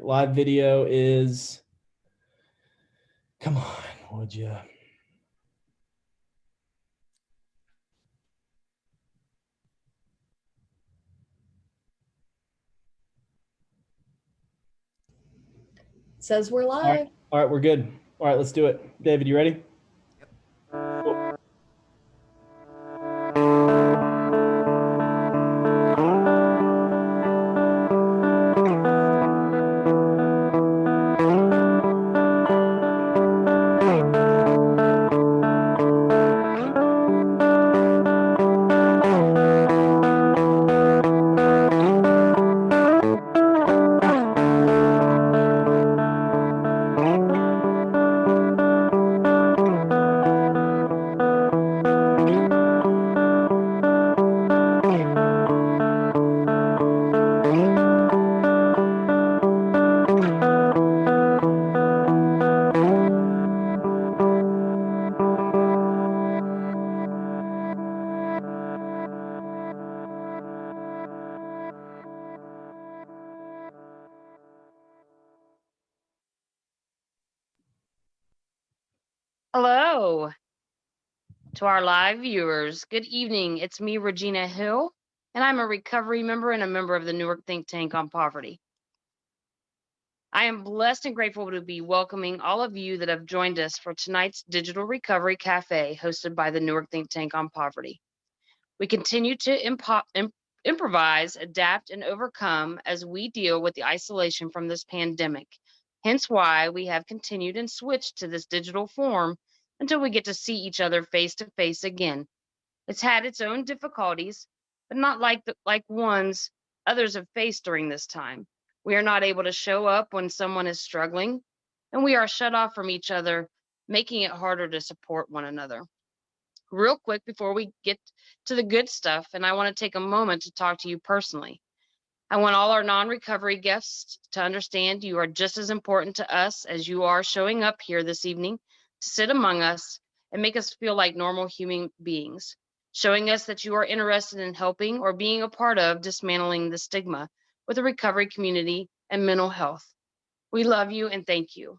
Live video is, come on, would you? It says we're live. All right, we're good. All right, let's do it. David, you ready? Hello to our live viewers. Good evening. It's me, Regina Hill, and I'm a recovery member and a member of the Newark Think Tank on Poverty. I am blessed and grateful to be welcoming all of you that have joined us for tonight's Digital Recovery Cafe hosted by the Newark Think Tank on Poverty. We continue to improvise, adapt, and overcome as we deal with the isolation from this pandemic. Hence why we have continued and switched to this digital form until we get to see each other face to face again. It's had its own difficulties, but not like ones others have faced during this time. We are not able to show up when someone is struggling, and we are shut off from each other, making it harder to support one another. Real quick before we get to the good stuff, and I want to take a moment to talk to you personally. I want all our non-recovery guests to understand you are just as important to us as you are showing up here this evening to sit among us and make us feel like normal human beings, showing us that you are interested in helping or being a part of dismantling the stigma with the recovery community and mental health. We love you and thank you.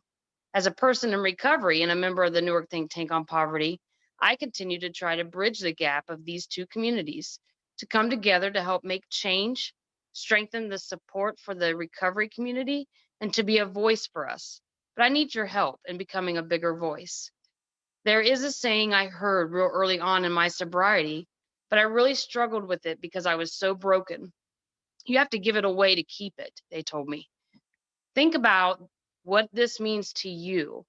As a person in recovery and a member of the Newark Think Tank on Poverty, I continue to try to bridge the gap of these two communities to come together to help make change, strengthen the support for the recovery community, and to be a voice for us. But I need your help in becoming a bigger voice. There is a saying I heard real early on in my sobriety, but I really struggled with it because I was so broken. You have to give it away to keep it, they told me. Think about what this means to you.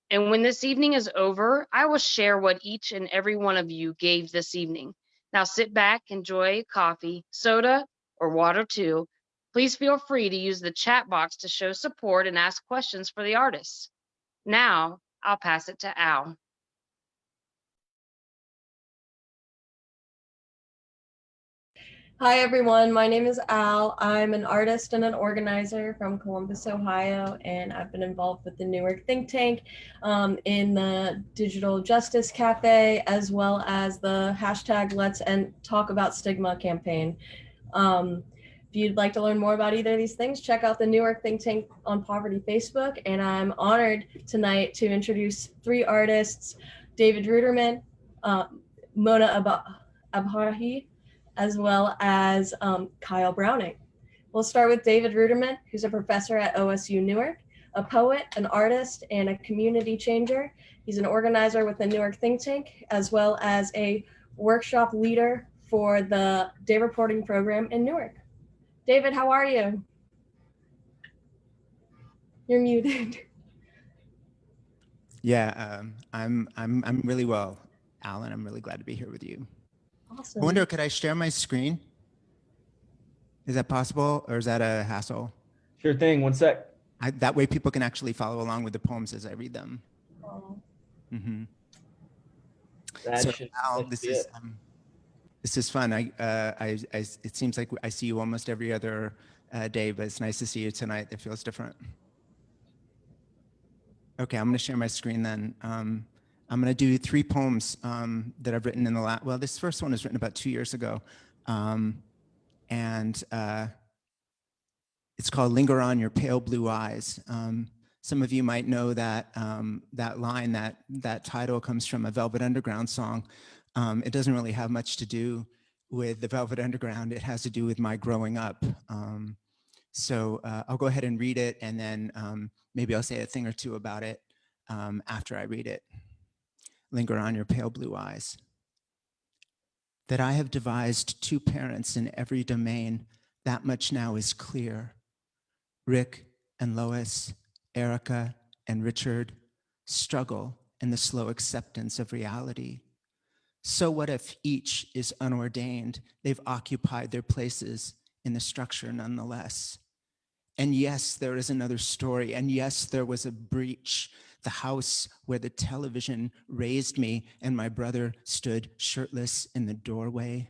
And when this evening is over, I will share what each and every one of you gave this evening. Now sit back, enjoy coffee, soda, or water too. Please feel free to use the chat box to show support and ask questions for the artists. Now, I'll pass it to Al. Hi, everyone. My name is Al. I'm an artist and an organizer from Columbus, Ohio, and I've been involved with the Newark Think Tank in the Digital Justice Cafe, as well as the hashtag Let's Talk About Stigma campaign. If you'd like to learn more about either of these things, check out the Newark Think Tank on Poverty Facebook. And I'm honored tonight to introduce three artists, David Ruderman, Mona Abhahi, as well as Kyle Browning. We'll start with David Ruderman, who's a professor at OSU Newark, a poet, an artist, and a community changer. He's an organizer with the Newark Think Tank, as well as a workshop leader for the day reporting program in Newark. David, how are you? You're muted. Yeah, I'm really well, Alan. I'm really glad to be here with you. Awesome. I wonder, could I share my screen? Is that possible, or is that a hassle? Sure thing. One sec. That way people can actually follow along with the poems as I read them. Oh. Mm-hmm. That so should, Al, this is fun. It seems like I see you almost every other day, but it's nice to see you tonight. It feels different. Okay, I'm going to share my screen then. I'm going to do three poems that I've written in the last, well, this first one was written about 2 years ago. It's called Linger on Your Pale Blue Eyes. Some of you might know that that line, that title comes from a Velvet Underground song. It doesn't really have much to do with the Velvet Underground. It has to do with my growing up. So I'll go ahead and read it, and then maybe I'll say a thing or two about it after I read it. Linger on your pale blue eyes. That I have devised two parents in every domain, that much now is clear. Rick and Lois, Erica and Richard struggle in the slow acceptance of reality. So what if each is unordained? They've occupied their places in the structure nonetheless. And yes, there is another story. And yes, there was a breach. The house where the television raised me and my brother stood shirtless in the doorway.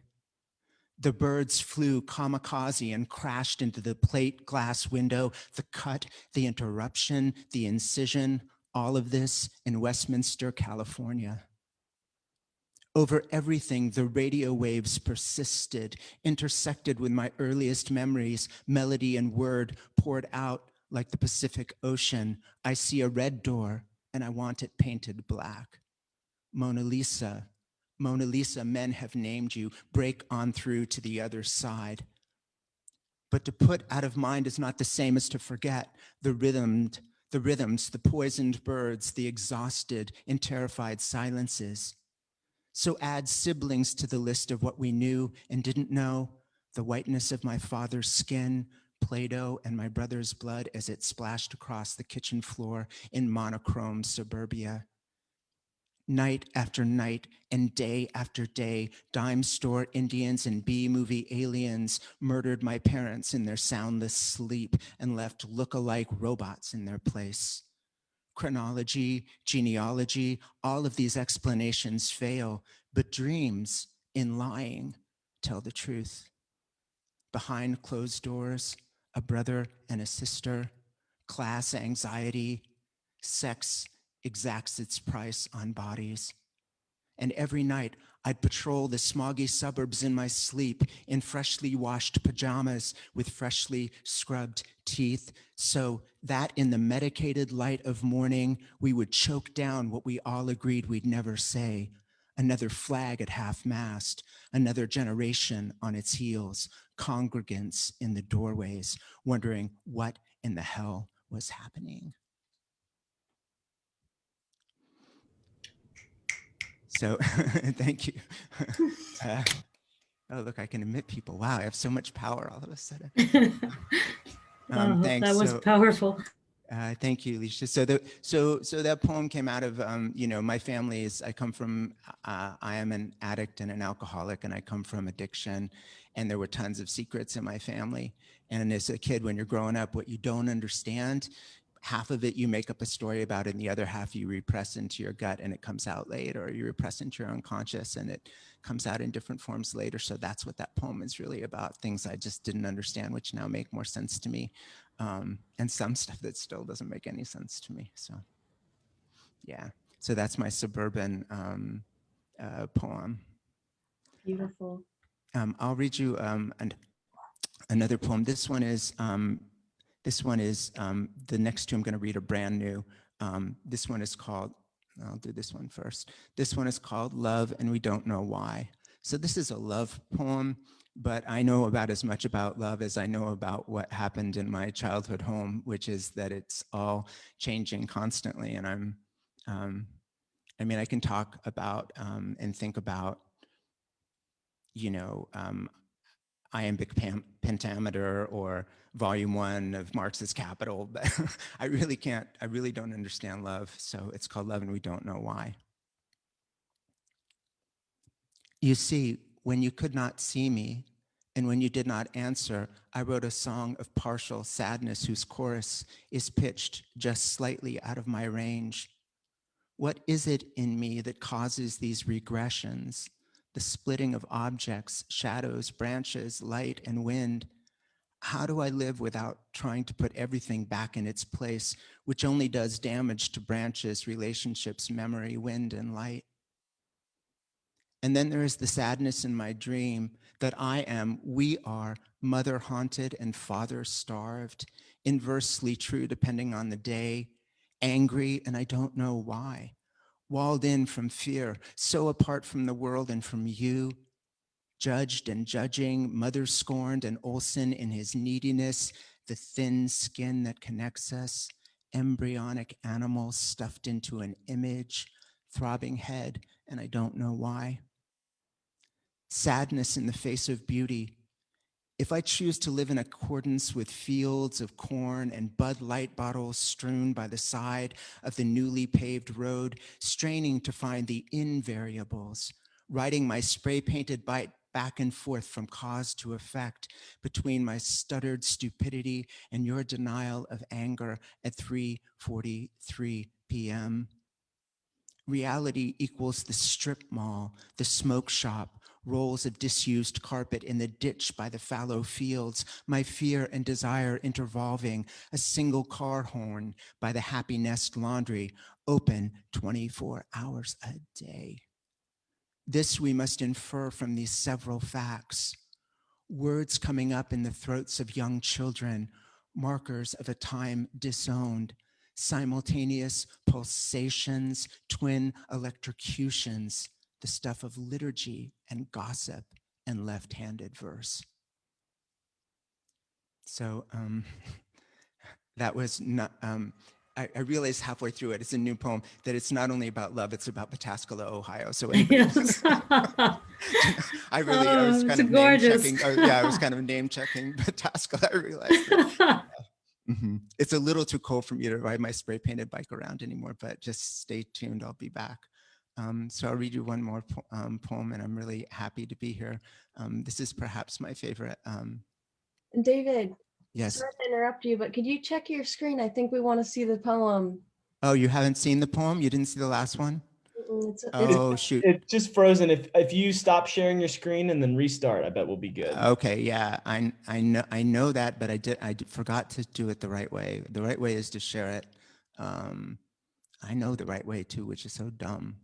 The birds flew kamikaze and crashed into the plate glass window, the cut, the interruption, the incision, all of this in Westminster, California. Over everything, the radio waves persisted, intersected with my earliest memories, melody and word poured out like the Pacific Ocean. I see a red door and I want it painted black. Mona Lisa, Mona Lisa, men have named you. Break on through to the other side. But to put out of mind is not the same as to forget. The rhythms, the poisoned birds, the exhausted and terrified silences. So add siblings to the list of what we knew and didn't know, the whiteness of my father's skin, Play-Doh, and my brother's blood as it splashed across the kitchen floor in monochrome suburbia. Night after night and day after day, dime store Indians and B-movie aliens murdered my parents in their soundless sleep and left look-alike robots in their place. Chronology, genealogy, all of these explanations fail, but dreams in lying tell the truth. Behind closed doors, a brother and a sister, class anxiety, sex exacts its price on bodies. And every night, I'd patrol the smoggy suburbs in my sleep in freshly washed pajamas with freshly scrubbed teeth, so that in the medicated light of morning, we would choke down what we all agreed we'd never say. Another flag at half-mast, another generation on its heels, congregants in the doorways, wondering what in the hell was happening. So thank you. Oh, look, I can admit people. Wow, I have so much power all of a sudden. Wow, Thanks. that was powerful. Thank you, Alicia. So that poem came out of, my family is, I come from, I am an addict and an alcoholic, and I come from addiction, and there were tons of secrets in my family. And as a kid, when you're growing up, what you don't understand, half of it you make up a story about it, and the other half you repress into your gut and it comes out later, or you repress into your unconscious and it comes out in different forms later. So that's what that poem is really about, things I just didn't understand, which now make more sense to me. And some stuff that still doesn't make any sense to me. So yeah, so that's my suburban poem. Beautiful. I'll read you another poem. This one is the next two I'm going to read are brand new. This one is called, I'll do this one first. This one is called Love and We Don't Know Why. So this is a love poem, but I know about as much about love as I know about what happened in my childhood home, which is that it's all changing constantly. And I can talk about and think about, iambic pentameter or volume 1 of Marx's Capital, but I really don't understand love. So it's called Love and We Don't Know Why. You see, when you could not see me and when you did not answer, I wrote a song of partial sadness whose chorus is pitched just slightly out of my range. What is it in me that causes these regressions? The splitting of objects, shadows, branches, light, and wind. How do I live without trying to put everything back in its place, which only does damage to branches, relationships, memory, wind, and light? And then there is the sadness in my dream, that I am, we are mother haunted and father starved, inversely true depending on the day, angry and I don't know why, walled in from fear, so apart from the world and from you, judged and judging, mother scorned and Olsen in his neediness, the thin skin that connects us, embryonic animals stuffed into an image, throbbing head, and I don't know why. Sadness in the face of beauty. If I choose to live in accordance with fields of corn and Bud Light bottles strewn by the side of the newly paved road, straining to find the invariables, riding my spray-painted bike back and forth from cause to effect between my stuttered stupidity and your denial of anger at 3:43 p.m. Reality equals the strip mall, the smoke shop, rolls of disused carpet in the ditch by the fallow fields, my fear and desire intervolving, a single car horn by the Happy Nest laundry, open 24 hours a day. This we must infer from these several facts. Words coming up in the throats of young children, markers of a time disowned, simultaneous pulsations, twin electrocutions, the stuff of liturgy and gossip and left-handed verse. So that was not, I realized halfway through it, it's a new poem, that it's not only about love, it's about Pataskala, Ohio. So anybody Yes. I was kind it's of gorgeous. name checking. I was kind of name checking Pataskala. I realized that. It's a little too cold for me to ride my spray painted bike around anymore, but just stay tuned. I'll be back. So I'll read you one more poem, and I'm really happy to be here. This is perhaps my favorite. David, Yes. sorry to interrupt you, but could you check your screen? I think we want to see the poem. Oh, you haven't seen the poem? You didn't see the last one? Oh, shoot. It's just frozen. If you stop sharing your screen and then restart, I bet we'll be good. Okay, yeah, I know that, but I forgot to do it the right way. The right way is to share it. I know the right way too, which is so dumb.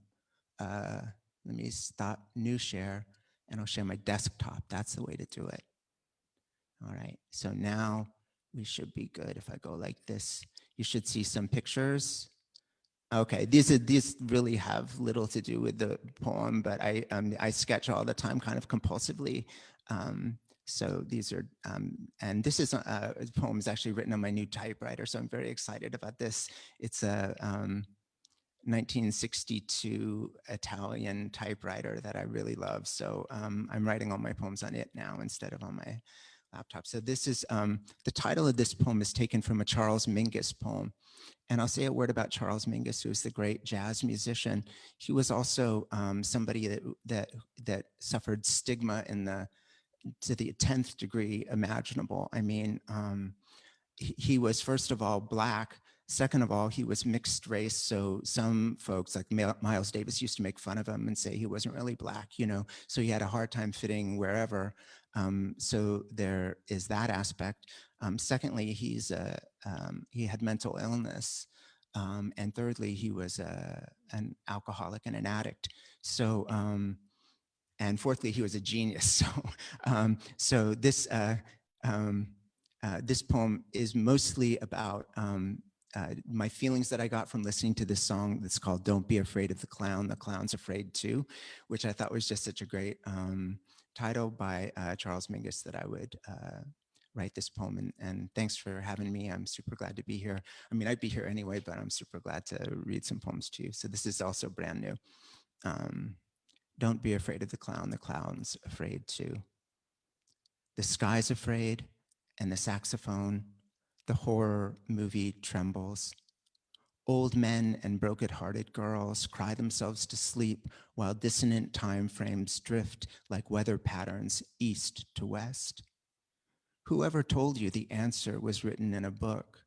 Let me stop new share, and I'll share my desktop. That's the way to do it. All right, so now we should be good. If I go like this, you should see some pictures. Okay, these really have little to do with the poem, but I sketch all the time, kind of compulsively. So these are, and this is a poem is actually written on my new typewriter, so I'm very excited about this. It's a 1962 Italian typewriter that I really love. So I'm writing all my poems on it now instead of on my laptop. So this is, the title of this poem is taken from a Charles Mingus poem. And I'll say a word about Charles Mingus, who is the great jazz musician. He was also somebody that suffered stigma to the 10th degree imaginable. I mean, he was, first of all, Black. Second of all, he was mixed race. So some folks like Miles Davis used to make fun of him and say he wasn't really Black, you know, so he had a hard time fitting wherever. So there is that aspect. Secondly, he had mental illness. And thirdly, he was an alcoholic and an addict. So, and fourthly, he was a genius. So this poem is mostly about my feelings that I got from listening to this song that's called "Don't Be Afraid of the Clown, the Clown's Afraid Too," which I thought was just such a great title by Charles Mingus that I would write this poem. And thanks for having me. I'm super glad to be here. I mean, I'd be here anyway, but I'm super glad to read some poems to you. So this is also brand new. Don't be afraid of the clown's afraid too. The sky's afraid, and the saxophone, the horror movie trembles. Old men and broken-hearted girls cry themselves to sleep while dissonant time frames drift like weather patterns east to west. Whoever told you the answer was written in a book?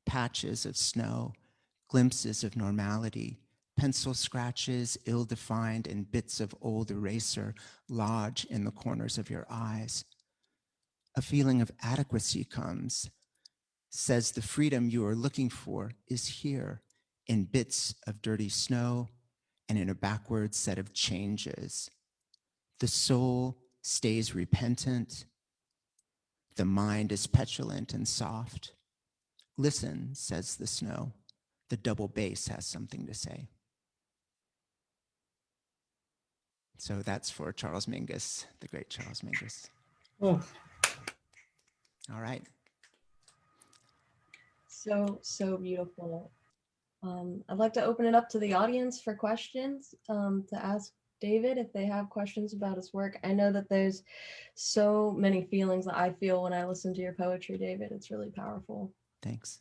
Patches of snow, glimpses of normality, pencil scratches, ill-defined, and bits of old eraser lodge in the corners of your eyes. A feeling of adequacy comes, says the freedom you are looking for is here in bits of dirty snow and in a backward set of changes. The soul stays repentant. The mind is petulant and soft. Listen, says the snow. The double bass has something to say. So that's for Charles Mingus, the great Charles Mingus. Oh, All right. So beautiful. I'd like to open it up to the audience for questions, to ask David if they have questions about his work. I know that there's so many feelings that I feel when I listen to your poetry, David. It's really powerful. Thanks.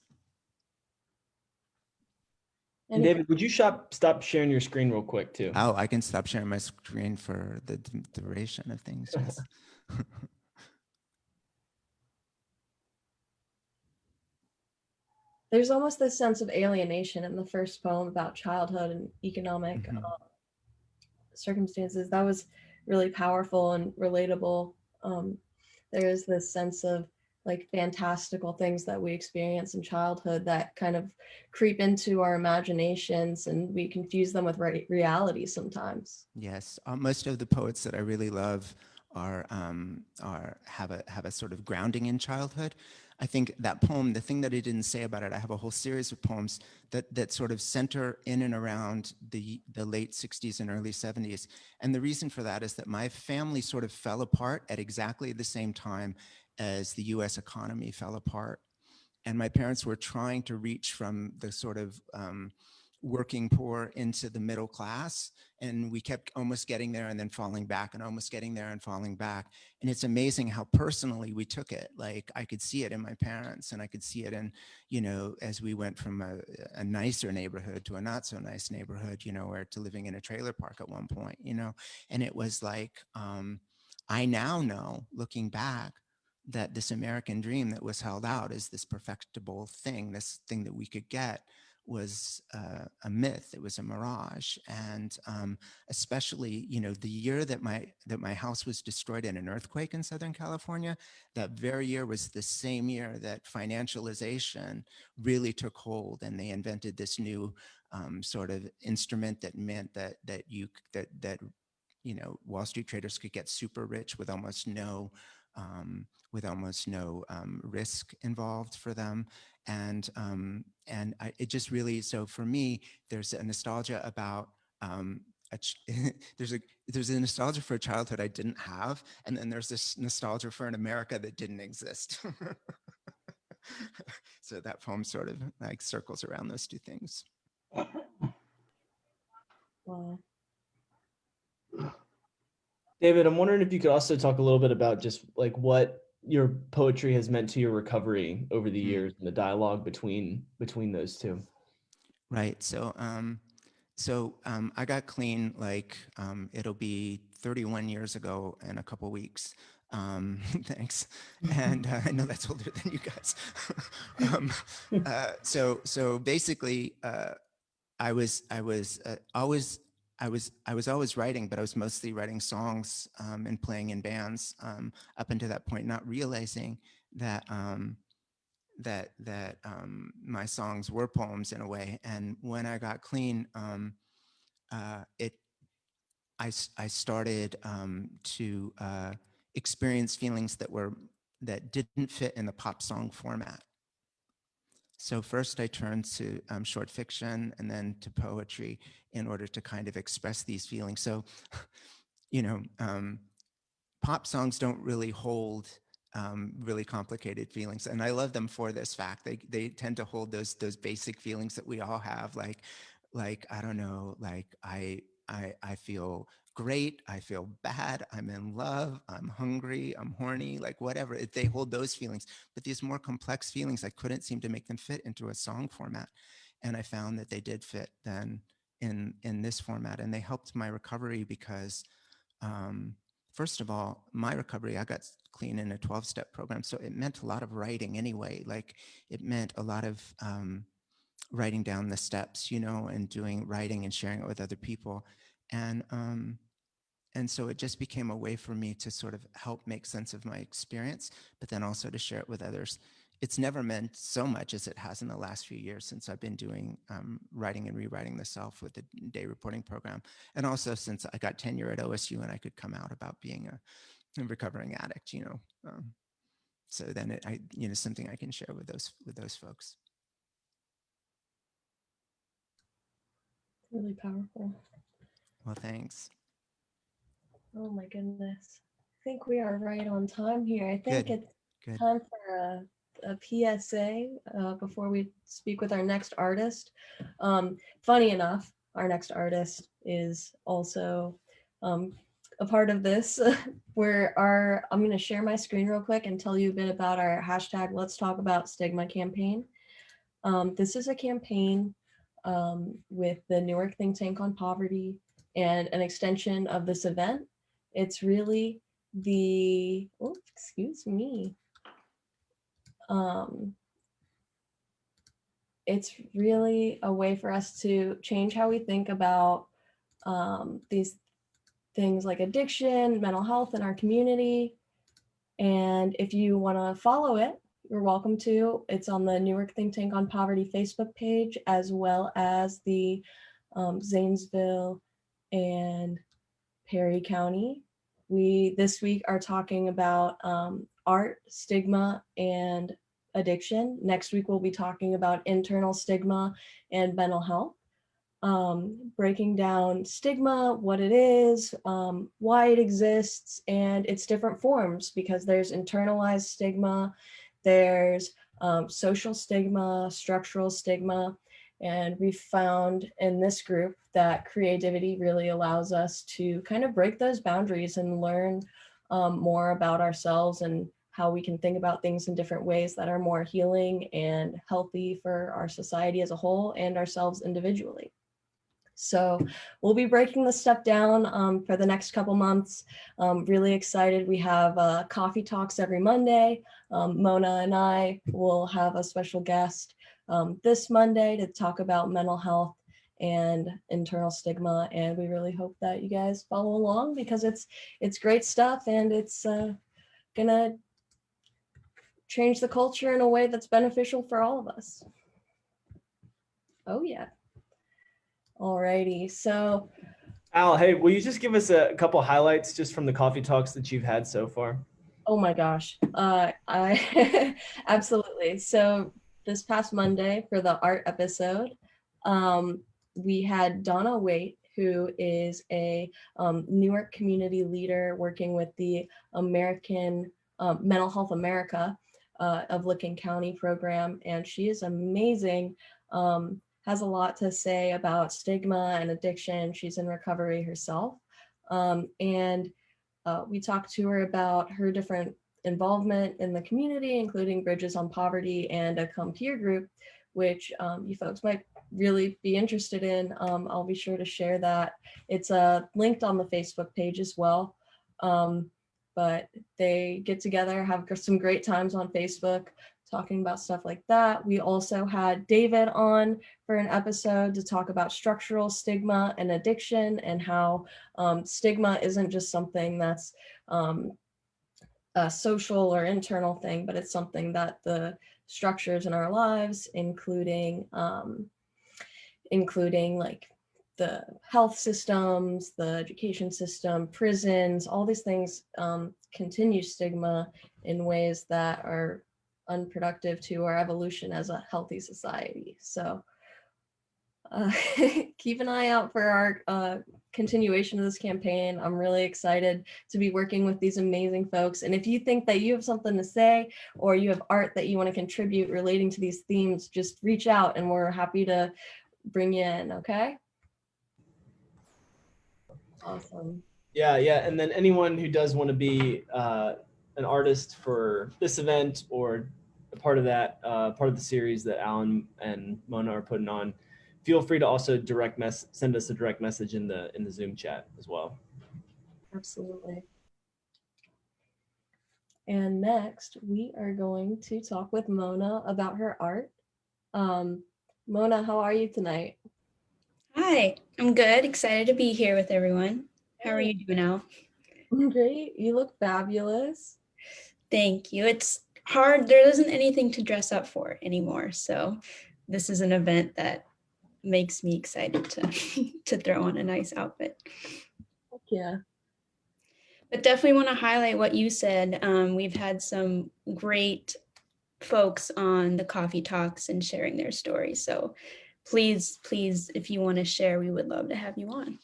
And David, would you stop sharing your screen real quick too? Oh, I can stop sharing my screen for the duration of things. Yes. There's almost this sense of alienation in the first poem about childhood and economic circumstances. That was really powerful and relatable. There is this sense of like fantastical things that we experience in childhood that kind of creep into our imaginations, and we confuse them with reality sometimes. Yes, most of the poets that I really love have a sort of grounding in childhood. I think that poem, the thing that I didn't say about it, I have a whole series of poems that sort of center in and around the late 60s and early 70s. And the reason for that is that my family sort of fell apart at exactly the same time as the US economy fell apart. And my parents were trying to reach from the sort of working poor into the middle class. And we kept almost getting there and then falling back and almost getting there and falling back. And it's amazing how personally we took it. Like I could see it in my parents, and I could see it in, you know, as we went from a nicer neighborhood to a not so nice neighborhood, you know, or to living in a trailer park at one point, you know. And it was like, I now know, looking back, that this American dream that was held out as this perfectible thing, this thing that we could get, was a myth. It was a mirage. And especially, you know, the year that my house was destroyed in an earthquake in Southern California, that very year was the same year that financialization really took hold, and they invented this new sort of instrument that meant that you know, Wall Street traders could get super rich with almost no risk involved for them. And it just really, so for me, there's a nostalgia about there's a nostalgia for a childhood I didn't have, and then there's this nostalgia for an America that didn't exist. So that poem sort of like circles around those two things. Wow. David, I'm wondering if you could also talk a little bit about just like what your poetry has meant to your recovery over the years and the dialogue between those two. Right. So I got clean, like it'll be 31 years ago in a couple weeks. Thanks. And I know that's older than you guys. So basically, I was always writing, but I was mostly writing songs and playing in bands up until that point, not realizing that my songs were poems in a way. And when I got clean, I started to experience feelings that didn't fit in the pop song format. So first I turned to short fiction and then to poetry in order to kind of express these feelings. So, you know, pop songs don't really hold really complicated feelings, and I love them for this fact. They tend to hold those basic feelings that we all have, like I don't know, like I feel great, I feel bad, I'm in love, I'm hungry, I'm horny, like whatever. They hold those feelings, but these more complex feelings, I couldn't seem to make them fit into a song format, and I found that they did fit then in this format, and they helped my recovery because. First of all, my recovery, I got clean in a 12-step program. So it meant a lot of writing anyway. Like it meant a lot of writing down the steps, you know, and doing writing and sharing it with other people. And so it just became a way for me to sort of help make sense of my experience, but then also to share it with others. It's never meant so much as it has in the last few years since I've been doing writing and rewriting the self with the day reporting program. And also since I got tenure at OSU and I could come out about being a recovering addict, so then something I can share with those folks. Really powerful. Well, thanks. Oh my goodness. I think we are right on time here. I think Good. it's Good. time for a PSA before we speak with our next artist. Funny enough, our next artist is also a part of this. I'm going to share my screen real quick and tell you a bit about our hashtag Let's Talk About Stigma campaign. This is a campaign with the Newark think tank on poverty and an extension of this event. It's really excuse me. It's really a way for us to change how we think about these things like addiction, mental health in our community. And if you want to follow it, you're welcome to. It's on the Newark Think Tank on Poverty Facebook page, as well as the Zanesville and Perry County. We this week are talking about art, stigma, and addiction. Next week, we'll be talking about internal stigma and mental health. Breaking down stigma, what it is, why it exists, and its different forms, because there's internalized stigma, there's social stigma, structural stigma, and we found in this group that creativity really allows us to kind of break those boundaries and learn more about ourselves and how we can think about things in different ways that are more healing and healthy for our society as a whole and ourselves individually. So we'll be breaking this stuff down for the next couple months. Really excited. We have coffee talks every Monday. Mona and I will have a special guest this Monday to talk about mental health and internal stigma. And we really hope that you guys follow along, because it's great stuff, and it's gonna change the culture in a way that's beneficial for all of us. Oh yeah. Alrighty, so Al, hey, will you just give us a couple highlights just from the coffee talks that you've had so far? oh my gosh, I absolutely. So this past Monday for the art episode, we had Donna Waite, who is a Newark community leader working with the American Mental Health America of Licking County program, and she is amazing. Has a lot to say about stigma and addiction. She's in recovery herself. And we talked to her about her different involvement in the community, including Bridges on Poverty and a Come Here group, which you folks might really be interested in. I'll be sure to share that. It's linked on the Facebook page as well. But they get together, have some great times on Facebook, talking about stuff like that. We also had David on for an episode to talk about structural stigma and addiction, and how stigma isn't just something that's a social or internal thing, but it's something that the structures in our lives, including like the health systems, the education system, prisons, all these things continue stigma in ways that are unproductive to our evolution as a healthy society. So keep an eye out for our continuation of this campaign. I'm really excited to be working with these amazing folks. And if you think that you have something to say, or you have art that you want to contribute relating to these themes, just reach out and we're happy to bring you in, okay? Awesome. Yeah, and then anyone who does want to be an artist for this event or a part of that, part of the series that Alan and Mona are putting on, feel free to also send us a direct message in the Zoom chat as well. Absolutely. And next, we are going to talk with Mona about her art. Mona, how are you tonight? Hi, I'm good. Excited to be here with everyone. How are you doing, Al? Great. You look fabulous. Thank you. It's hard. There isn't anything to dress up for anymore. So this is an event that makes me excited to throw on a nice outfit. Yeah. But definitely want to highlight what you said. We've had some great folks on the coffee talks and sharing their stories. So please, if you want to share, we would love to have you on.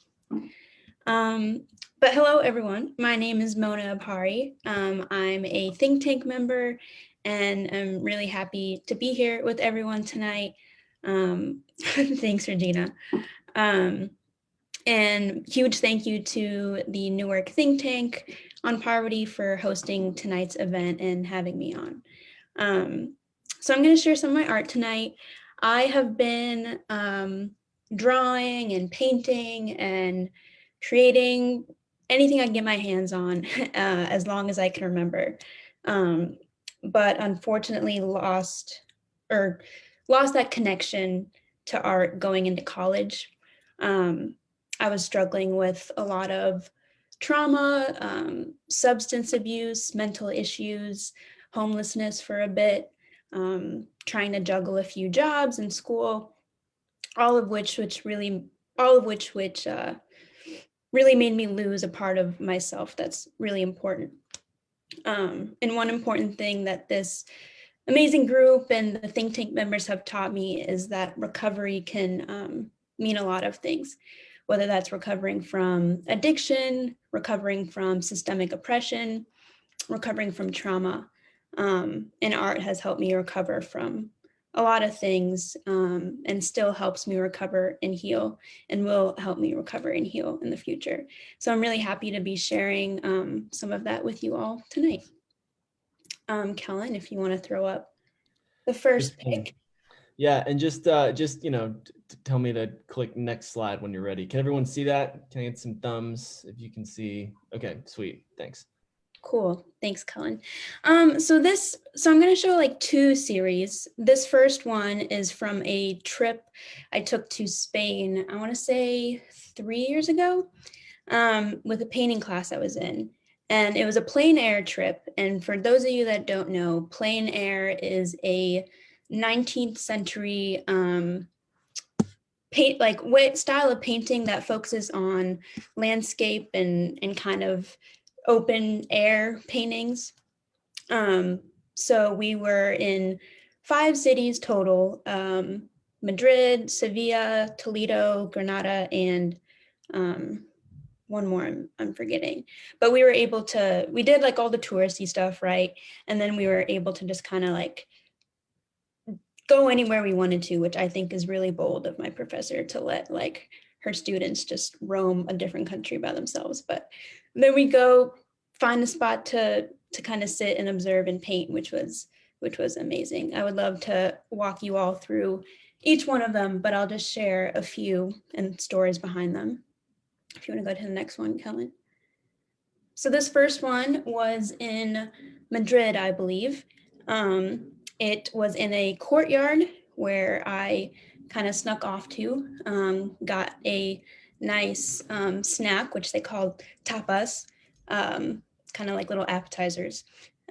But hello, everyone. My name is Mona Abhari. I'm a think tank member, and I'm really happy to be here with everyone tonight. Thanks, Regina. And huge thank you to the Newark think tank on poverty for hosting tonight's event and having me on. So I'm going to share some of my art tonight. I have been drawing and painting and creating anything I can get my hands on as long as I can remember. But unfortunately lost that connection to art going into college. I was struggling with a lot of trauma, substance abuse, mental issues, homelessness for a bit, trying to juggle a few jobs in school, all of which really made me lose a part of myself that's really important. And one important thing that this amazing group and the think tank members have taught me is that recovery can mean a lot of things, whether that's recovering from addiction, recovering from systemic oppression, recovering from trauma. And art has helped me recover from a lot of things, and still helps me recover and heal, and will help me recover and heal in the future. So I'm really happy to be sharing some of that with you all tonight. Kellen, if you want to throw up the first pick. Yeah, and just tell me to click next slide when you're ready. Can everyone see that? Can I get some thumbs if you can see? Okay, sweet, thanks. Cool, thanks, Cullen. So I'm going to show like two series. This first one is from a trip I took to Spain, I want to say 3 years ago, with a painting class I was in. And it was a plein air trip. And for those of you that don't know, plein air is a 19th century style of painting that focuses on landscape and kind of open air paintings. So we were in 5 cities total: Madrid, Sevilla, Toledo, Granada, and one more I'm forgetting. But we did like all the touristy stuff, right? And then we were able to just kind of like go anywhere we wanted to, which I think is really bold of my professor to let like her students just roam a different country by themselves. But then we go find a spot to kind of sit and observe and paint, which was amazing. I would love to walk you all through each one of them, but I'll just share a few and stories behind them. If you want to go to the next one, Kellen. So this first one was in Madrid, I believe. It was in a courtyard where I kind of snuck off to, got a nice snack, which they called tapas, kind of like little appetizers,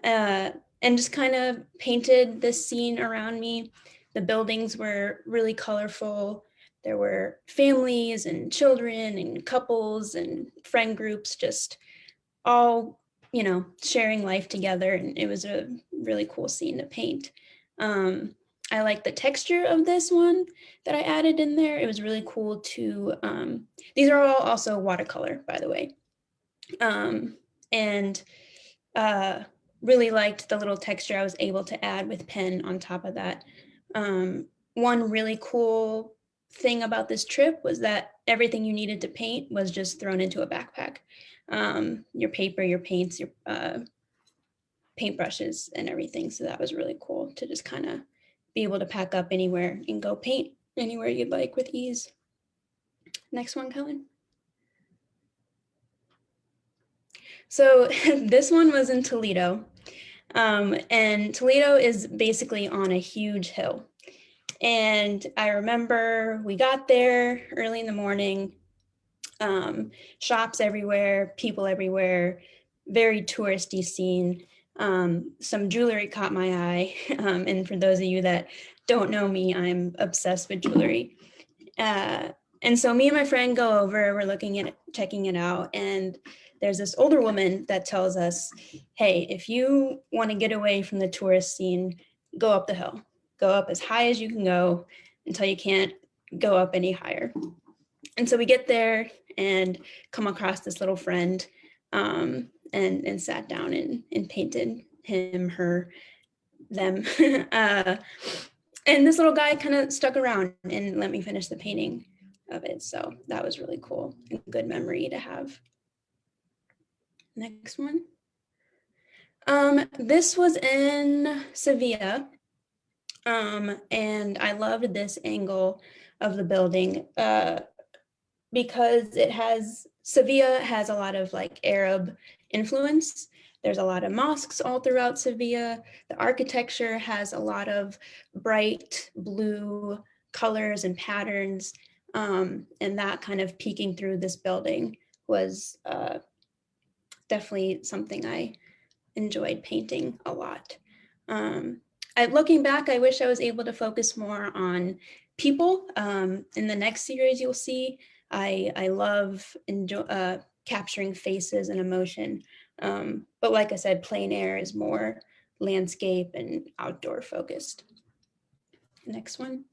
and just kind of painted this scene around me. The buildings were really colorful. There were families and children and couples and friend groups, just all, sharing life together. And it was a really cool scene to paint. I like the texture of this one that I added in there. It was really cool to, these are all also watercolor, by the way. And really liked the little texture I was able to add with pen on top of that. One really cool thing about this trip was that everything you needed to paint was just thrown into a backpack. Your paper, your paints, your paintbrushes and everything. So that was really cool to just kind of be able to pack up anywhere and go paint anywhere you'd like with ease. Next one, Kellen. So this one was in Toledo. And Toledo is basically on a huge hill. And I remember we got there early in the morning, shops everywhere, people everywhere, very touristy scene. Some jewelry caught my eye. And for those of you that don't know me, I'm obsessed with jewelry. And And so me and my friend go over, we're looking at it, checking it out. And there's this older woman that tells us, hey, if you want to get away from the tourist scene, go up the hill, go up as high as you can go until you can't go up any higher. And so we get there and come across this little friend, and sat down and painted him, her, them. And this little guy kind of stuck around and let me finish the painting of it. So that was really cool and good memory to have. Next one. This was in Sevilla. And I loved this angle of the building because Sevilla has a lot of like Arab influence. There's a lot of mosques all throughout Sevilla. The architecture has a lot of bright blue colors and patterns. And that kind of peeking through this building was definitely something I enjoyed painting a lot. Looking back, I wish I was able to focus more on people. In the next series, you'll see, I love capturing faces and emotion. But like I said, plein air is more landscape and outdoor focused. Next one.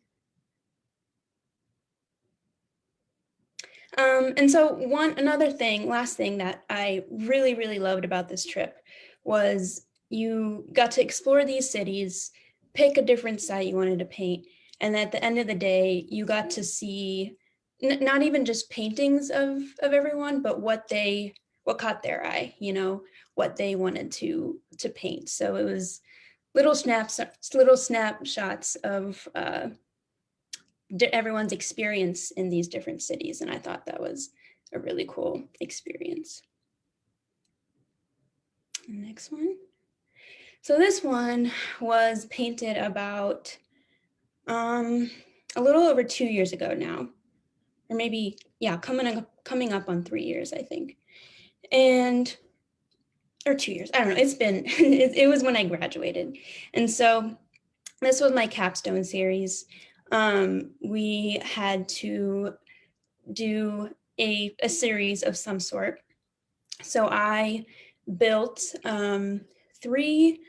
And so last thing that I really, really loved about this trip was you got to explore these cities, pick a different site you wanted to paint. And at the end of the day, you got to see not even just paintings of everyone, but what caught their eye, what they wanted to paint. So it was little snapshots of everyone's experience in these different cities. And I thought that was a really cool experience. Next one. So this one was painted about a little over 2 years ago now, or maybe, yeah, coming up on 3 years, I think. Or 2 years, I don't know, it's been, it was when I graduated. And so this was my capstone series. We had to do a series of some sort. So I built 3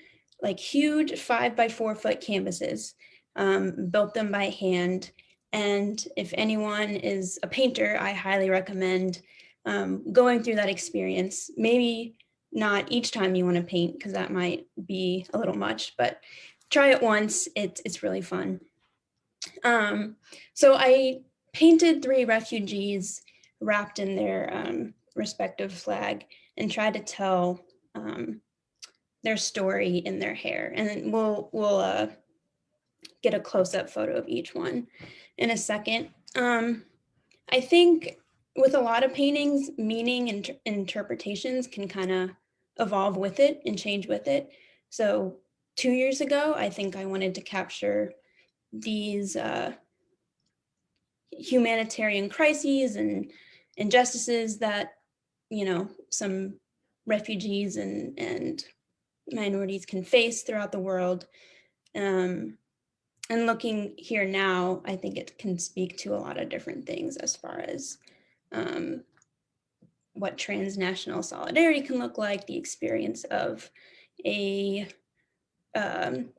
like huge 5x4 foot canvases, built them by hand. And if anyone is a painter, I highly recommend going through that experience. Maybe not each time you want to paint, because that might be a little much, but try it once. It's really fun. So I painted 3 refugees wrapped in their respective flag and tried to tell their story in their hair. And then we'll get a close-up photo of each one in a second. I think with a lot of paintings, meaning and interpretations can kind of evolve with it and change with it. So 2 years ago, I think I wanted to capture these humanitarian crises and injustices that, some refugees and minorities can face throughout the world. And looking here now, I think it can speak to a lot of different things as far as what transnational solidarity can look like, the experience of a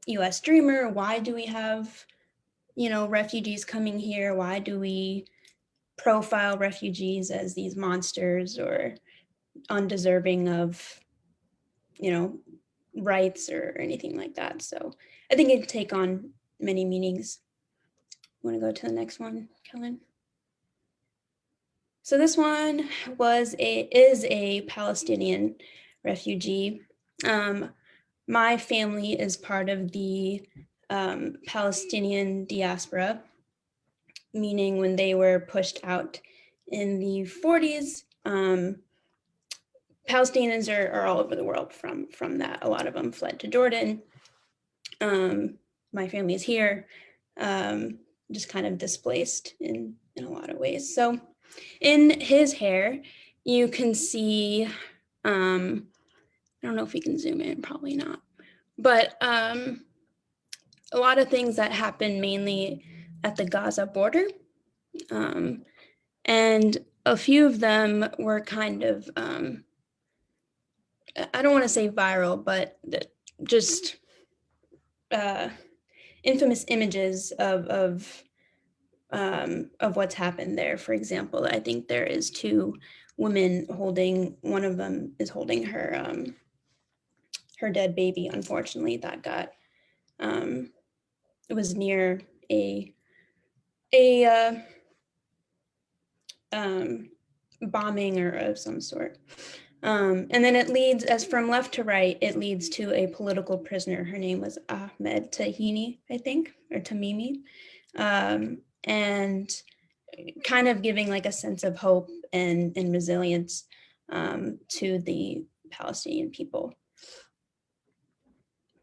US dreamer. Why do we have, refugees coming here? Why do we profile refugees as these monsters or undeserving of, rights or anything like that? So I think it can take on many meanings. Want to go to the next one, Kellen? So this one is a Palestinian refugee. My family is part of the Palestinian diaspora, meaning when they were pushed out in the 40s, Palestinians are all over the world from that. A lot of them fled to Jordan. My family is here, just kind of displaced in a lot of ways. So in his hair, you can see, I don't know if we can zoom in, probably not, but a lot of things that happen mainly at the Gaza border. And a few of them were kind of, I don't want to say viral, but just infamous images of what's happened there. For example, I think there is two women holding, one of them is holding her her dead baby, unfortunately, that got, it was near a bombing or of some sort. And then it leads, as from left to right, it leads to a political prisoner. Her name was Ahmed Tahini, I think, or Tamimi. And kind of giving like a sense of hope and resilience to the Palestinian people.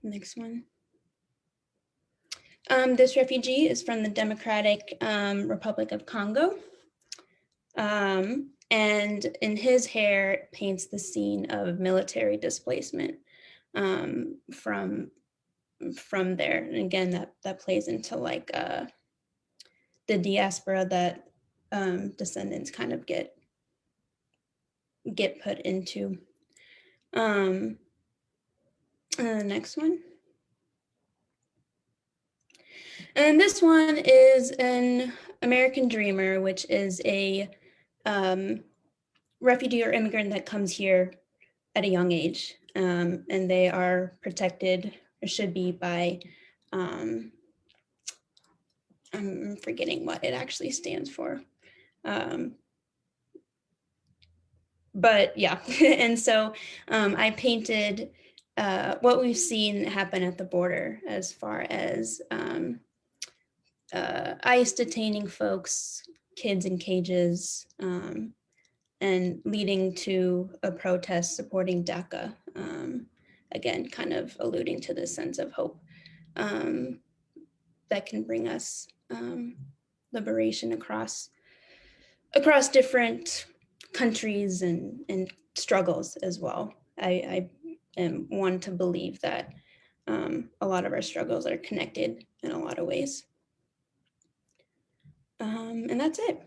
Next one. This refugee is from the Democratic Republic of Congo. And in his hair, it paints the scene of military displacement from there. And again, that plays into like the diaspora that descendants kind of get put into. And the next one. And this one is an American dreamer, which is a refugee or immigrant that comes here at a young age, and they are protected, or should be, by, I'm forgetting what it actually stands for. But yeah, and so I painted what we've seen happen at the border as far as ICE detaining folks, kids in cages, and leading to a protest supporting DACA. Again, kind of alluding to this sense of hope that can bring us liberation across different countries and struggles as well. I am one to believe that a lot of our struggles are connected in a lot of ways. And that's it.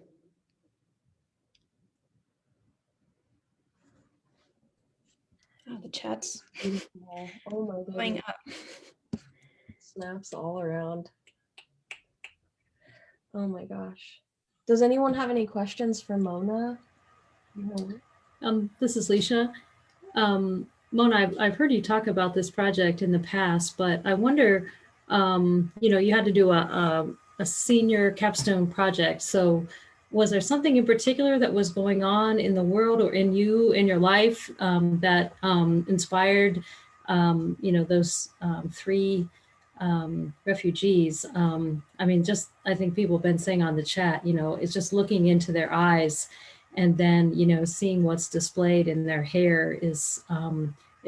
Oh, the chat's Oh my going goodness. up. Snaps all around. Oh my gosh. Does anyone have any questions for Mona? No. This is Leisha. Mona, I've heard you talk about this project in the past, but I wonder, you had to do a senior capstone project. So was there something in particular that was going on in the world or in your life that inspired, those three refugees? I think people have been saying on the chat, it's just looking into their eyes and then, seeing what's displayed in their hair is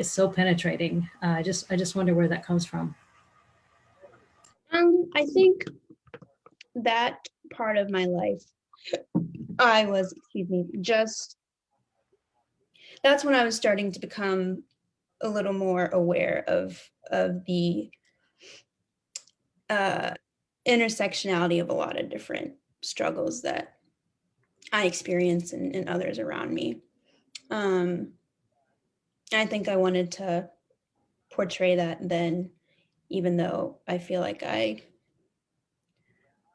so penetrating. I just wonder where that comes from. I think that part of my life, I was, that's when I was starting to become a little more aware of the intersectionality of a lot of different struggles that I experience and others around me. I think I wanted to portray that then, even though I feel like I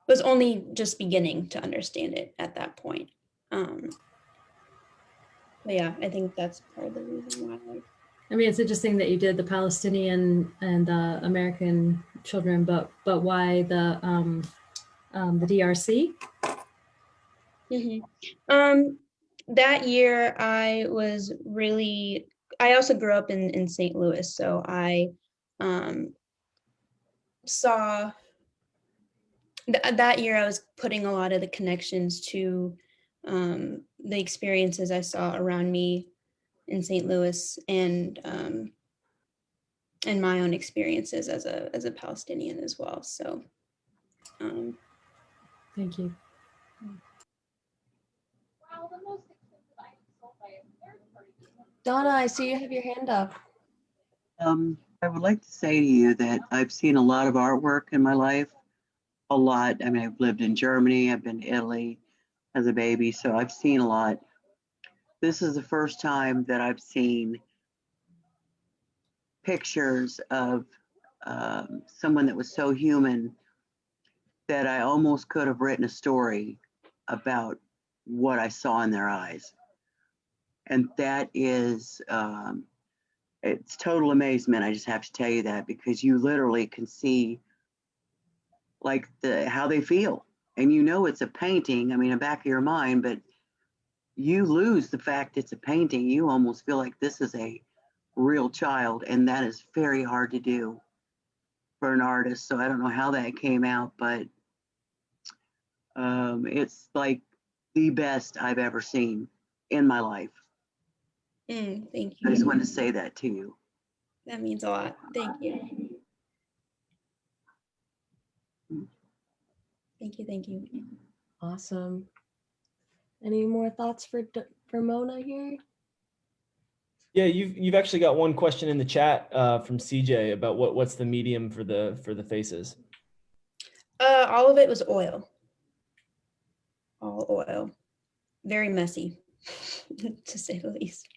was only just beginning to understand it at that point. But yeah, I think that's part of the reason why. It's interesting that you did the Palestinian and American children, but why the DRC? Mm-hmm. That year I also grew up in St. Louis, so I saw that year I was putting a lot of the connections to the experiences I saw around me in St. Louis and my own experiences as a Palestinian as well. So thank you. Donna, I see you have your hand up. I would like to say to you that I've seen a lot of artwork in my life, a lot. I've lived in Germany, I've been to Italy, as a baby, so I've seen a lot. This is the first time that I've seen pictures of someone that was so human that I almost could have written a story about what I saw in their eyes. And that is, it's total amazement. I just have to tell you that, because you literally can see like how they feel. And you know it's a painting, I mean, in the back of your mind, but you lose the fact it's a painting. You almost feel like this is a real child, and that is very hard to do for an artist. So I don't know how that came out, but it's like the best I've ever seen in my life. Thank you. I just wanted to say that to you. That means a lot. Thank you. Thank you. Thank you. Awesome. Any more thoughts for Mona here? Yeah, you've actually got one question in the chat from CJ about what's the medium for the faces. All of it was oil. All oil. Very messy, to say the least.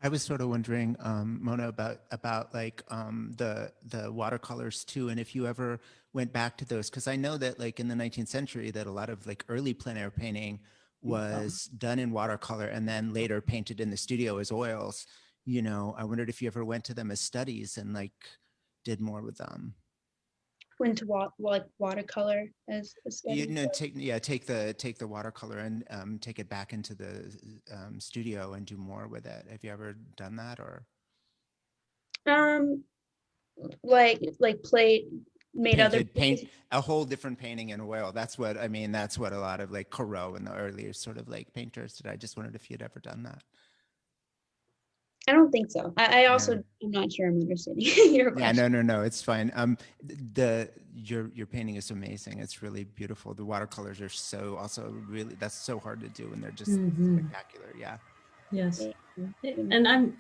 I was sort of wondering, Mona, about like the watercolors too, and if you ever went back to those, because I know that like in the 19th century that a lot of like early plein air painting was done in watercolor and then later painted in the studio as oils. You know, I wondered if you ever went to them as studies and like did more with them. Went to like watercolor as a study. You know, take the watercolor and take it back into the studio and do more with it. Have you ever done that, or like play made other paint a whole different painting in oil? That's what I mean. That's what a lot of like Corot and the earlier sort of like painters did. I just wondered if you'd ever done that. I don't think so. I also am not sure I'm understanding your question. No, it's fine. Your painting is amazing. It's really beautiful. The watercolors are so also really, that's so hard to do, and they're just spectacular. Yeah. Yes. And I'm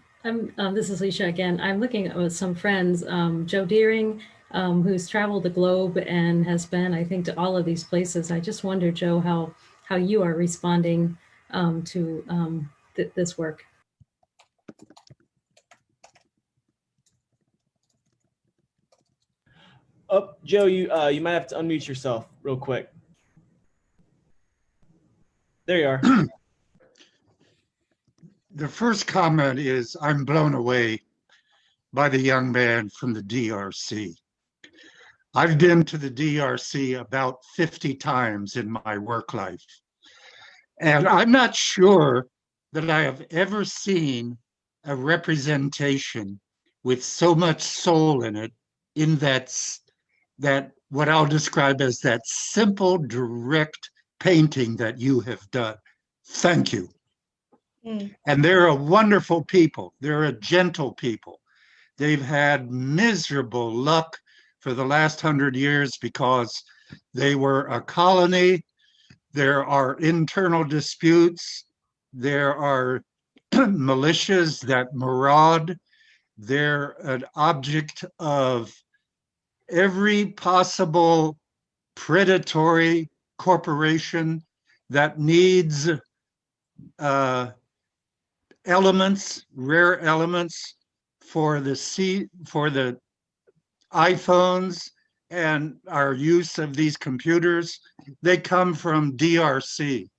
this is Leisha again. I'm looking at some friends, Joe Deering, who's traveled the globe and has been, I think, to all of these places. I just wonder, Joe, how you are responding to this work. Oh, Joe, you might have to unmute yourself real quick. There you are. The first comment is I'm blown away by the young man from the DRC. I've been to the DRC about 50 times in my work life, and I'm not sure that I have ever seen a representation with so much soul in it, in that what I'll describe as that simple, direct painting that you have done. Thank you. And they're a wonderful people. They're a gentle people. They've had miserable luck for the last 100 years because they were a colony. There are internal disputes. There are militias that maraud. They're an object of every possible predatory corporation that needs elements, rare elements for the iPhones and our use of these computers. They come from DRC.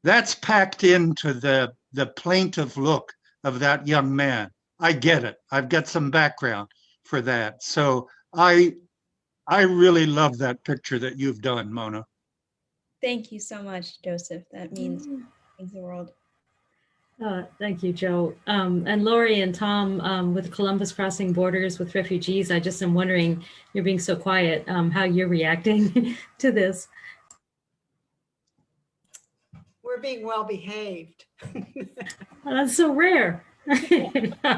That's packed into the plaintive look of that young man. I get it. I've got some background for that. So I really love that picture that you've done, Mona. Thank you so much, Joseph. That means the world. Thank you, Joe. And Lori and Tom with Columbus Crossing Borders with Refugees, I just am wondering, you're being so quiet, how you're reacting to this. We're being well behaved. That's so rare. Lisa,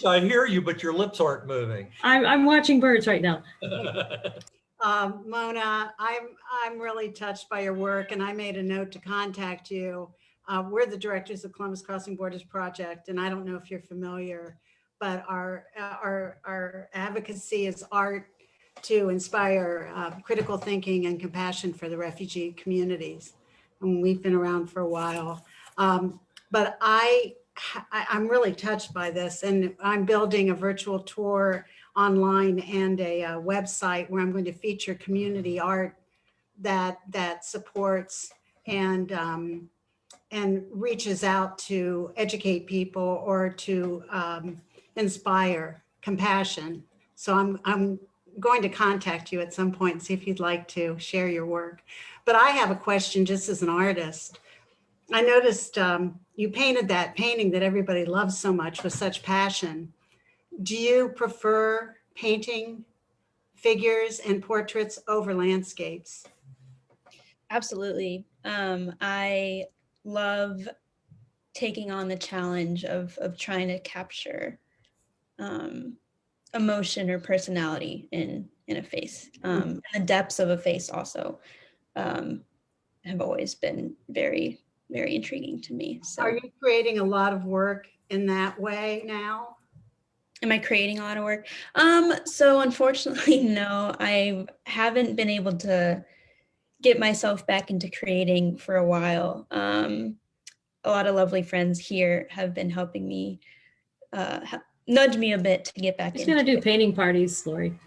I hear you, but your lips aren't moving. I'm watching birds right now. Mona, I'm really touched by your work, and I made a note to contact you. We're the directors of Columbus Crossing Borders Project, and I don't know if you're familiar, but our advocacy is art to inspire critical thinking and compassion for the refugee communities. And we've been around for a while. But I'm really touched by this, and I'm building a virtual tour online and a website where I'm going to feature community art that supports and reaches out to educate people or to inspire compassion. So I'm going to contact you at some point and see if you'd like to share your work. But I have a question just as an artist. I noticed you painted that painting that everybody loves so much with such passion. Do you prefer painting figures and portraits over landscapes? Absolutely. I love taking on the challenge of trying to capture emotion or personality in a face. And the depths of a face also have always been very, very intriguing to me. So Are you creating a lot of work in that way now? am I creating a lot of work? So unfortunately, no, I haven't been able to get myself back into creating for a while. A lot of lovely friends here have been helping me nudge me a bit to get back She's into gonna do it. painting parties, Lori.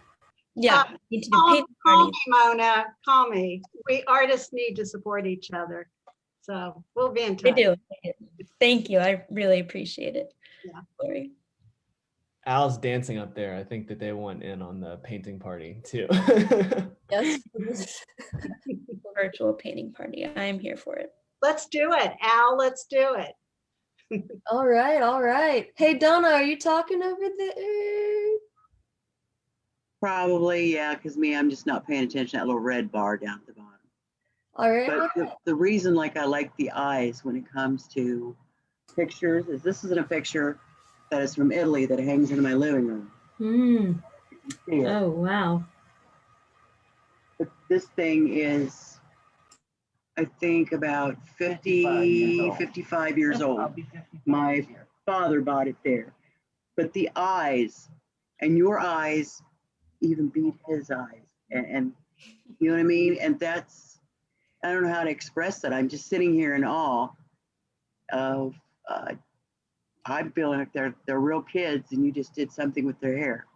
Yeah, I need to do Call painting me, parties. Mona. Call me. We artists need to support each other. So we'll be in touch. I do. Thank you. I really appreciate it. Yeah. Lori. Al's dancing up there. I think that they want in on the painting party too. Yes. Virtual painting party. I am here for it. Let's do it, Al. Let's do it. All right, all right. Hey, Donna, are you talking over there? Probably, yeah, because I'm just not paying attention to that little red bar down at the bottom. All right. But the reason, like, I like the eyes when it comes to pictures is this isn't a picture that is from Italy that hangs in my living room. Mm. You see it. Oh, wow. But this thing is, I think, about 50, 55 years old. My father bought it there. But the eyes, and your eyes even beat his eyes. And you know what I mean? And that's, I don't know how to express that. I'm just sitting here in awe of, I'm feeling like they're real kids and you just did something with their hair.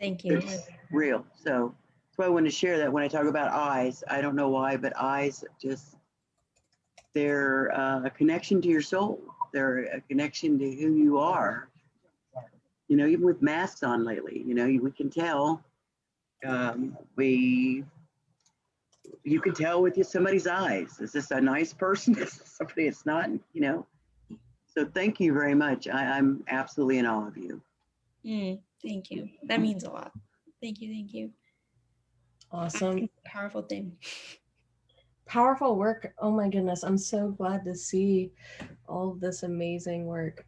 Thank you. It's real. So that's why I wanted to share that when I talk about eyes. I don't know why, but eyes just, they're a connection to your soul. They're a connection to who you are. You know, even with masks on lately, you know, we can tell. You can tell with somebody's eyes. Is this a nice person? Is this somebody that's not? You know. So thank you very much. I'm absolutely in awe of you. Thank you. That means a lot. Thank you. Thank you. Awesome. Powerful thing. Powerful work. Oh my goodness. I'm so glad to see all of this amazing work.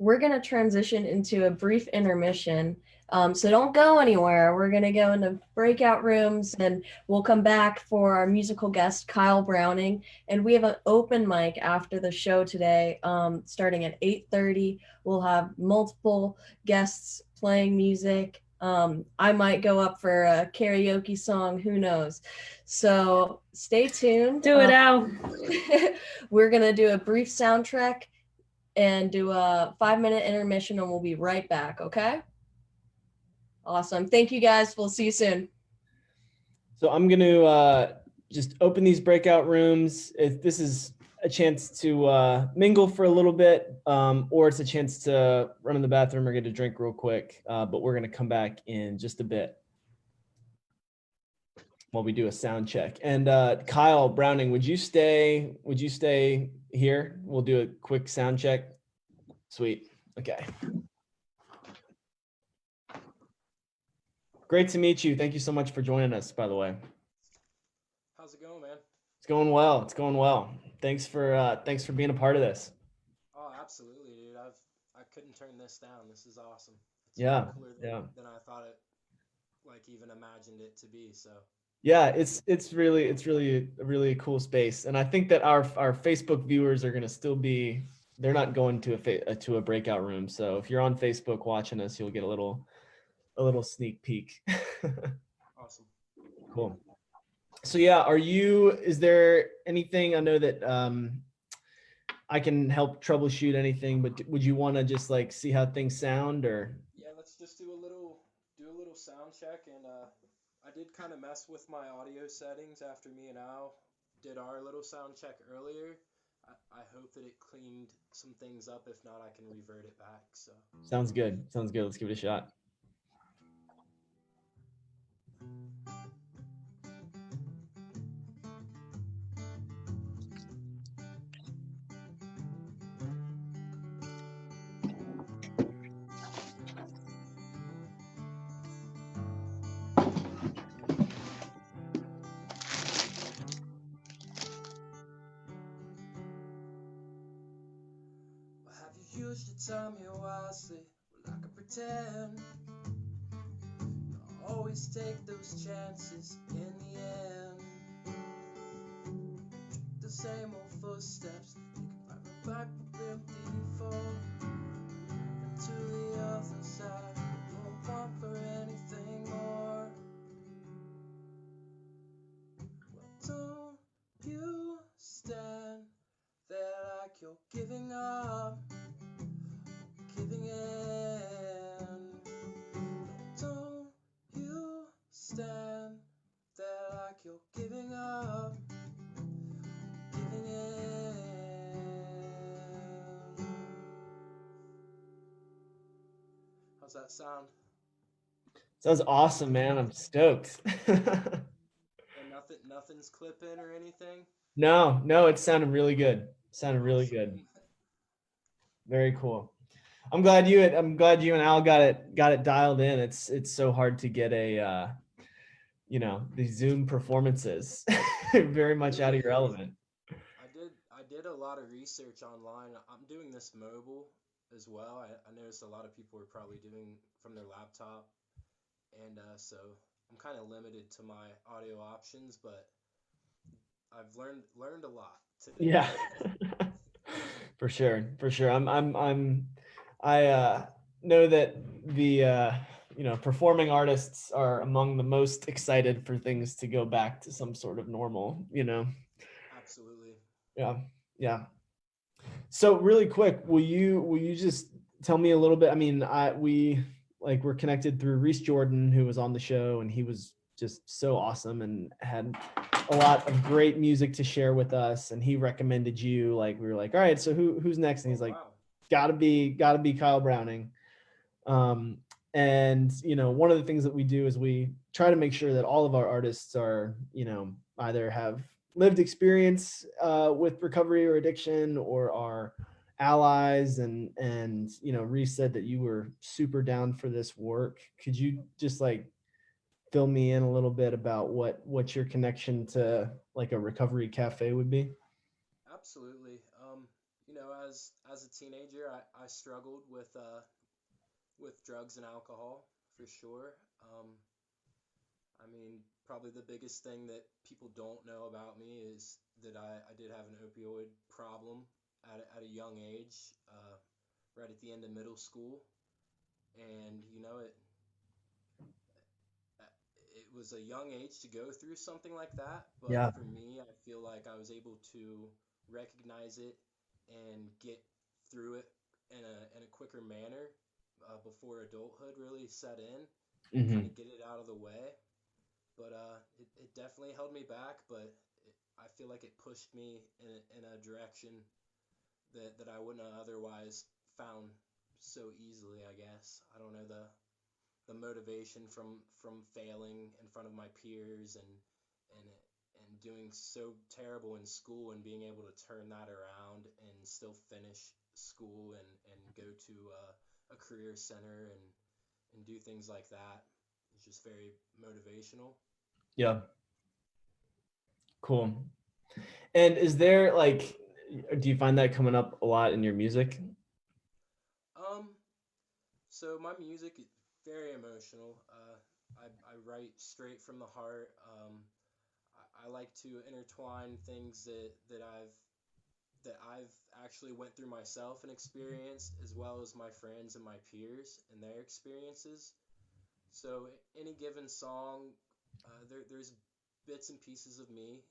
We're going to transition into a brief intermission. So don't go anywhere. We're going to go into breakout rooms and we'll come back for our musical guest, Kyle Browning. And we have an open mic after the show today, starting at 8:30. We'll have multiple guests playing music. I might go up for a karaoke song, who knows? So stay tuned. Do it, Al. We're going to do a brief soundtrack and do a 5-minute intermission and we'll be right back, okay? Awesome. Thank you guys. We'll see you soon. So I'm going to just open these breakout rooms. If this is a chance to mingle for a little bit, or it's a chance to run in the bathroom or get a drink real quick. But we're going to come back in just a bit while we do a sound check. And Kyle Browning, would you stay here? We'll do a quick sound check. Sweet. Okay. Great to meet you. Thank you so much for joining us, by the way. How's it going, man? It's going well. It's going well. Thanks for being a part of this. Oh, absolutely, dude. I couldn't turn this down. This is awesome. It's Yeah. cooler than I thought it, like, even imagined it to be. So Yeah, it's really a really cool space, and I think that our Facebook viewers are gonna still be. They're not going to a breakout room. So if you're on Facebook watching us, you'll get a little a little sneak peek. Awesome. Cool. So yeah, is there anything, I know that I can help troubleshoot anything, but would you want to just like see how things sound, or? Yeah, let's just do a little sound check, and I did kind of mess with my audio settings after me and Al did our little sound check earlier. I hope that it cleaned some things up. If not, I can revert it back. So Sounds good. Sounds good. Let's give it a shot. have you used your time here wisely? Well, I could pretend. I'll always take those chances in the end. The same old footsteps, you can find me back with empty fall. And to the other side, won't want for anything more. Well, don't you stand there like you're giving up, giving in. Don't you stand there like you're giving up, giving in. How's that sound? Sounds awesome, man. I'm stoked. And nothing's clipping or anything? No, it sounded really good. Sounded really Awesome. good. Very cool. I'm glad you and Al got it dialed in. It's so hard to get a these Zoom performances very much out of your element. I did a lot of research online. I'm doing this mobile as well. I noticed a lot of people are probably doing from their laptop, and so I'm kind of limited to my audio options, but I've learned a lot today. Yeah. For sure. I know that the performing artists are among the most excited for things to go back to some sort of normal, Absolutely. Yeah. So really quick, will you just tell me a little bit? I mean, we're connected through Reese Jordan, who was on the show, and he was just so awesome and had a lot of great music to share with us. And he recommended you. Like, we were like, all right, so who's next? And he's like, wow. gotta be Kyle Browning. And one of the things that we do is we try to make sure that all of our artists are, either have lived experience with recovery or addiction, or are allies. And Reese said that you were super down for this work. Could you just like fill me in a little bit about what your connection to like a recovery cafe would be? Absolutely. As a teenager, I struggled with drugs and alcohol for sure. I mean, probably the biggest thing that people don't know about me is that I did have an opioid problem at a young age, right at the end of middle school, and it was a young age to go through something like that. But Yeah. for me, I feel like I was able to recognize it and get through it in a quicker manner before adulthood really set in, and kind of get it out of the way. But it definitely held me back. But I feel like it pushed me in a direction that I wouldn't have otherwise found so easily. I guess I don't know the motivation from failing in front of my peers and doing so terrible in school, and being able to turn that around and still finish school and go to a career center and do things like that. It's just very motivational. Yeah. Cool. And is there do you find that coming up a lot in your music? So my music is very emotional. I write straight from the heart. I like to intertwine things that I've actually went through myself and experienced, as well as my friends and my peers and their experiences. So any given song, there's bits and pieces of me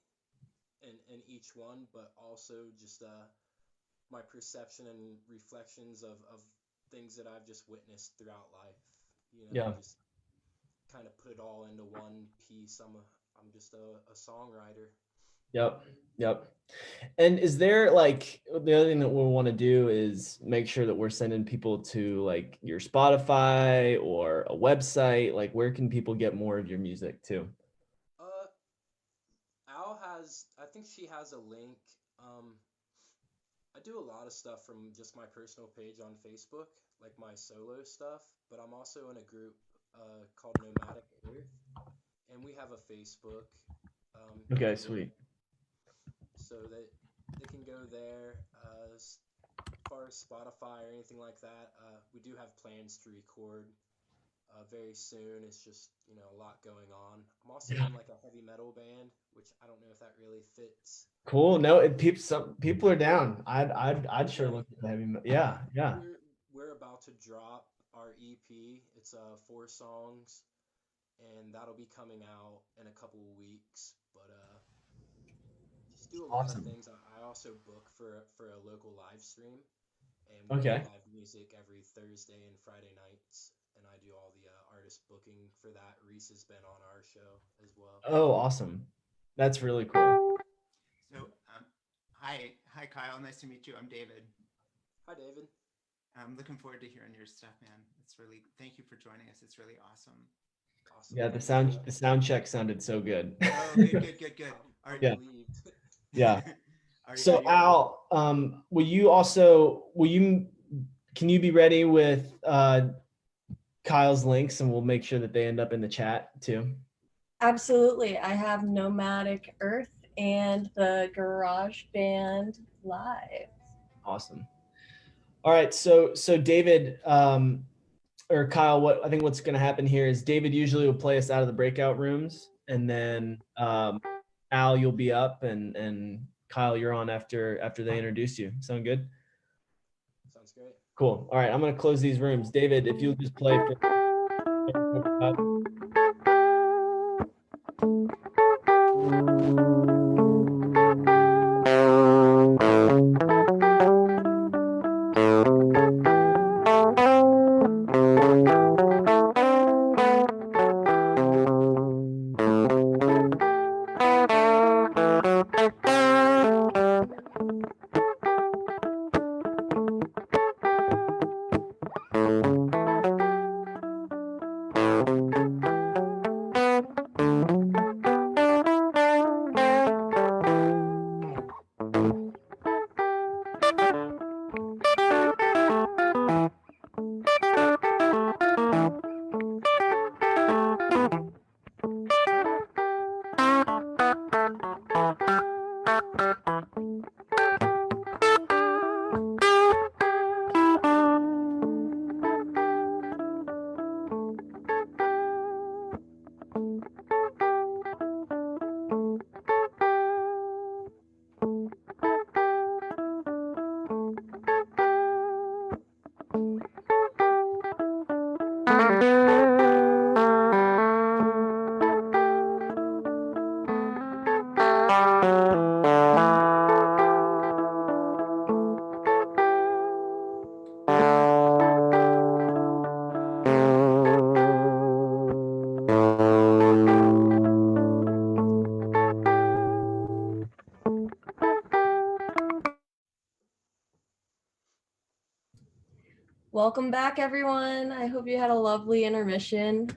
in each one, but also just my perception and reflections of things that I've just witnessed throughout life. Yeah. Just kind of put it all into one piece. I'm just a songwriter. Yep. Yep. And is there like the other thing that we'll want to do is make sure that we're sending people to like your Spotify or a website? Like where can people get more of your music too? I think she has a link. I do a lot of stuff from just my personal page on Facebook, like my solo stuff, but I'm also in a group called Nomadic Earth, and we have a Facebook. Okay, sweet. So that they can go there. As far as Spotify or anything like that, we do have plans to record very soon. It's just a lot going on. I'm also in like a heavy metal band, which I don't know if that really fits. Cool. No, some people are down. I'd sure look at the heavy metal. Yeah, yeah. We're about to drop our EP. It's 4 songs, and that'll be coming out in a couple of weeks. But just do a lot of things. I also book for a local live stream, and we do live music every Thursday and Friday nights. And I do all the artist booking for that. Reese has been on our show as well. Oh, awesome. That's really cool. So, hi, Kyle. Nice to meet you. I'm David. Hi, David. I'm looking forward to hearing your stuff, man. Thank you for joining us. It's really awesome. Yeah, the sound check sounded so good. Oh, good. Yeah. Yeah. So Al, can you be ready with Kyle's links, and we'll make sure that they end up in the chat too? Absolutely. I have Nomadic Earth and the Garage Band Live. Awesome. All right. So David, or Kyle, what's going to happen here is David usually will play us out of the breakout rooms, and then Al, you'll be up, and Kyle, you're on after they introduce you. Sound good? Sounds great. Cool. All right. I'm going to close these rooms. David, if you'll just play for Welcome back, everyone. I hope you had a lovely intermission.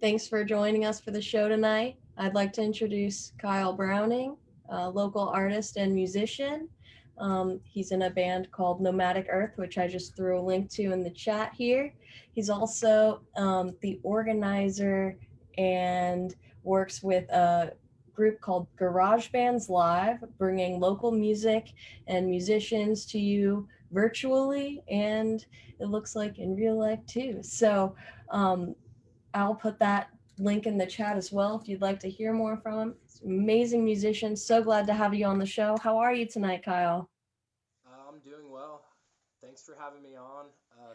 Thanks for joining us for the show tonight. I'd like to introduce Kyle Browning, a local artist and musician. He's in a band called Nomadic Earth, which I just threw a link to in the chat here. He's also the organizer and works with a group called Garage Bands Live, bringing local music and musicians to you virtually, and it looks like in real life too. So I'll put that link in the chat as well if you'd like to hear more from him. Amazing musician. So glad to have you on the show. How are you tonight, Kyle? I'm doing well. Thanks for having me on.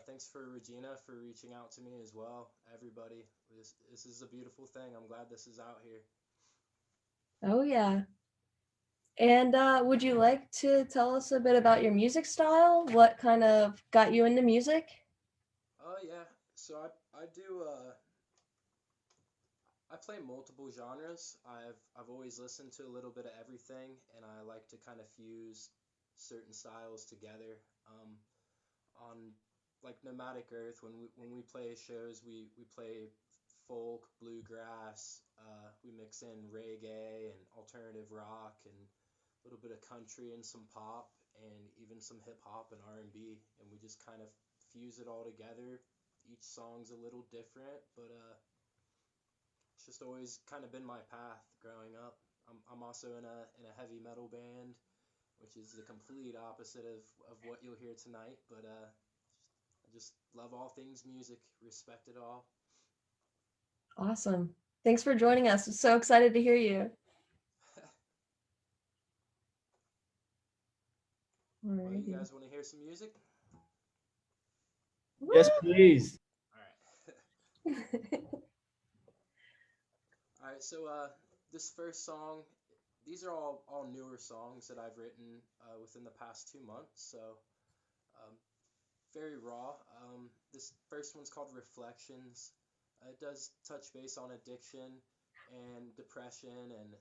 Thanks for Regina for reaching out to me as well. Everybody, this is a beautiful thing. I'm glad this is out here. Oh yeah. And would you like to tell us a bit about your music style? What kind of got you into music? Oh yeah. So I do I play multiple genres. I've always listened to a little bit of everything, and I like to kind of fuse certain styles together. On like Nomadic Earth, when we play shows, we play folk, bluegrass. We mix in reggae and alternative rock and a little bit of country and some pop and even some hip hop and R&B, and we just kind of fuse it all together. Each song's a little different, but it's just always kind of been my path growing up. I'm also in a heavy metal band, which is the complete opposite of what you'll hear tonight. But I just love all things music, respect it all. Awesome. Thanks for joining us. I'm so excited to hear you. Well, you guys want to hear some music? Yes, please. All right. All right, so this first song, these are all newer songs that I've written within the past 2 months, so very raw. This first one's called Reflections. It does touch base on addiction and depression and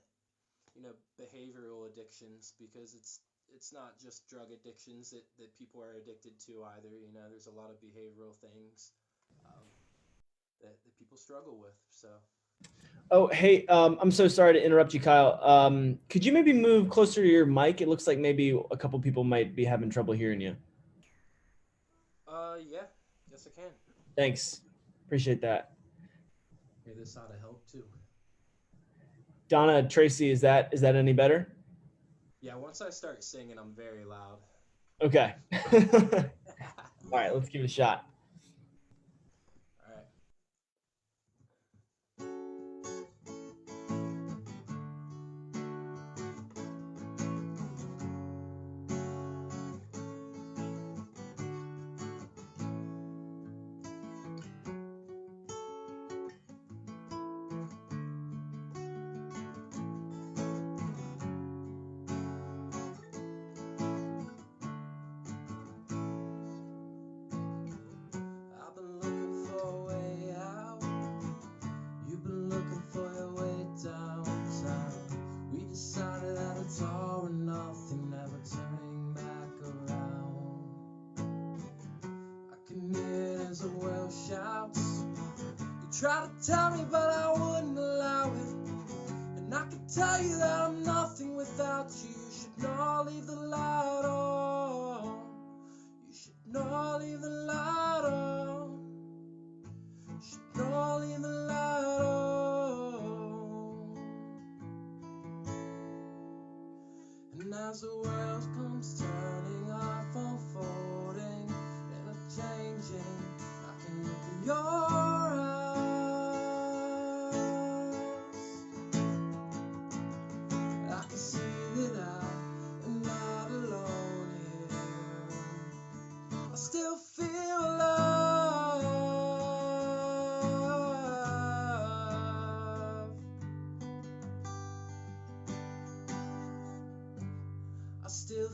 behavioral addictions, because it's not just drug addictions that people are addicted to either. There's a lot of behavioral things that people struggle with. So. Oh, hey, I'm so sorry to interrupt you, Kyle. Could you maybe move closer to your mic? It looks like maybe a couple people might be having trouble hearing you. Yeah, yes I can. Thanks. Appreciate that. Here, this ought to help too. Donna, Tracy, is that any better? Yeah, once I start singing, I'm very loud. Okay. All right, let's give it a shot. All right. I've been looking for a way out. You've been looking for your way downtown. We decided that it's all or nothing, never turning back around. I can hear it as a whale shouts. You try to tell me, but I wouldn't allow it. And I can tell you that I'm nothing without you. You should not leave the light on. You should not leave the light on. You should not leave the light on. And as the world comes turning off, unfolding, and changing, I can look in your eyes. I can see that I am not alone here. I still feel love. I still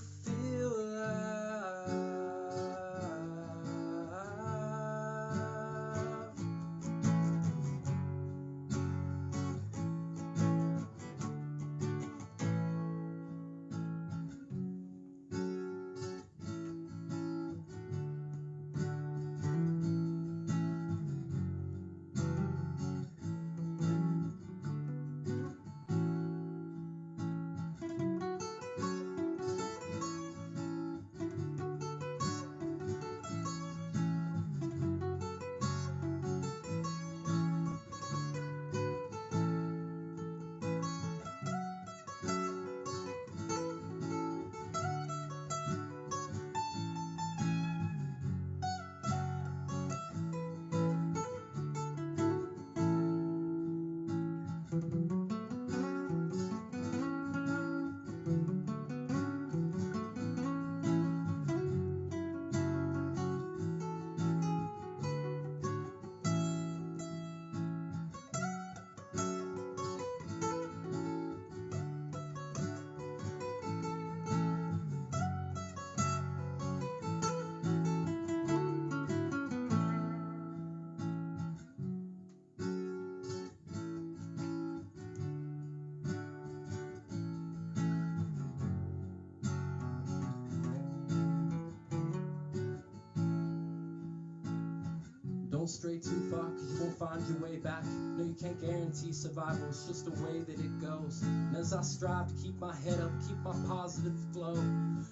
Don't stray too far, cause you won't find your way back. No, you can't guarantee survival, it's just the way that it goes. And as I strive to keep my head up, keep my positive flow,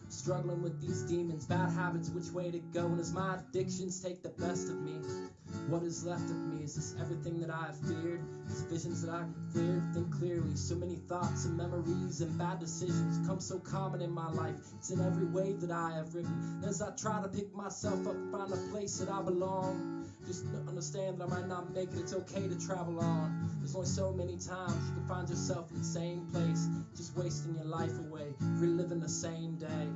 struggling with these demons, bad habits, which way to go. And as my addictions take the best of me, what is left of me? Is this everything that I have feared? These visions that I can clear, think clearly. So many thoughts and memories and bad decisions come so common in my life. It's in every way that I have written. And as I try to pick myself up and find a place that I belong, just understand that I might not make it. It's okay to travel on. There's only so many times you can find yourself in the same place, just wasting your life away, reliving the same day.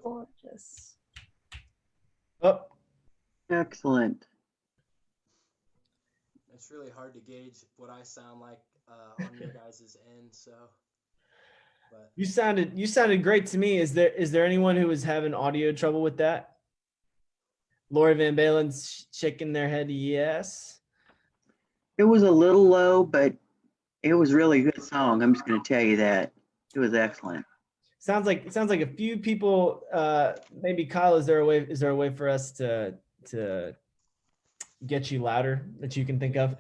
Gorgeous. Oh, Excellent. It's really hard to gauge what I sound like on your guys' end, so. But you sounded great to me. Is there anyone who was having audio trouble with that? Lori Van Balen's shaking their head yes. It was a little low, but it was really a good song. I'm just going to tell you that. It was excellent. Sounds like a few people. Maybe Kyle, is there a way for us to get you louder that you can think of?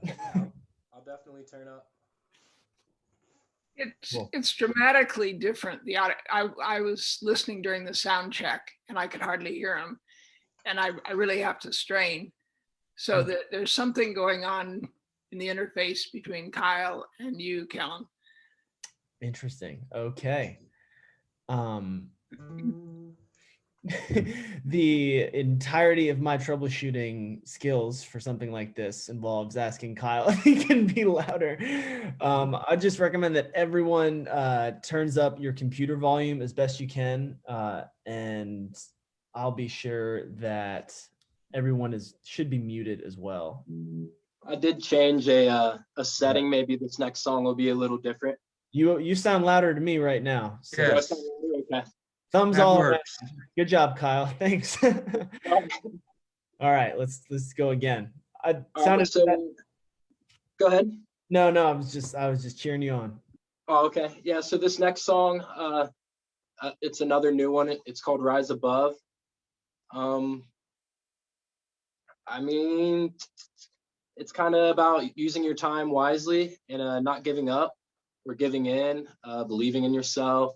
I'll definitely turn up. It's dramatically different. I was listening during the sound check and I could hardly hear him, and I really have to strain. So that there's something going on in the interface between Kyle and you, Kellen. Interesting. Okay. The entirety of my troubleshooting skills for something like this involves asking Kyle if he can be louder. I just recommend that everyone turns up your computer volume as best you can, and I'll be sure that everyone should be muted as well. I did change a setting. Maybe this next song will be a little different. You sound louder to me right now. So Yes. Okay. thumbs That all around. works. Good job, Kyle. Thanks. All right, let's go again. Go ahead. No, I was just cheering you on. Oh, okay. Yeah. So this next song, it's another new one. It's called Rise Above. I mean, it's kind of about using your time wisely and not giving up or giving in, believing in yourself,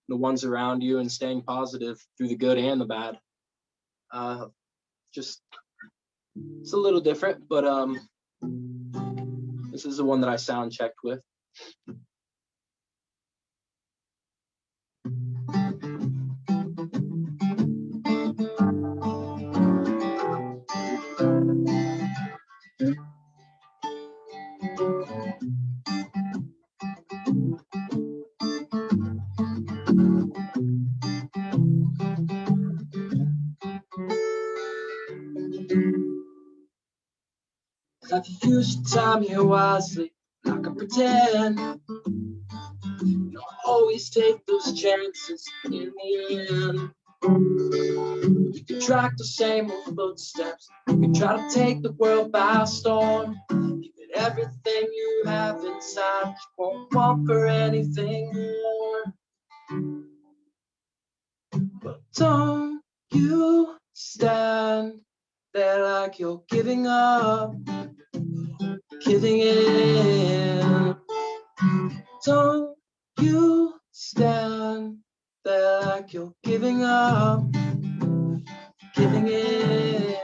the ones around you, and staying positive through the good and the bad. Just, it's a little different, but this is the one that I sound checked with. Have you used your time here wisely? Not gonna pretend. You don't always take those chances in the end. You can track the same old footsteps. You can try to take the world by storm. Give it everything you have inside, you won't want for anything more. But don't you stand there like you're giving up, giving in. Don't you stand there like you're giving up, giving in.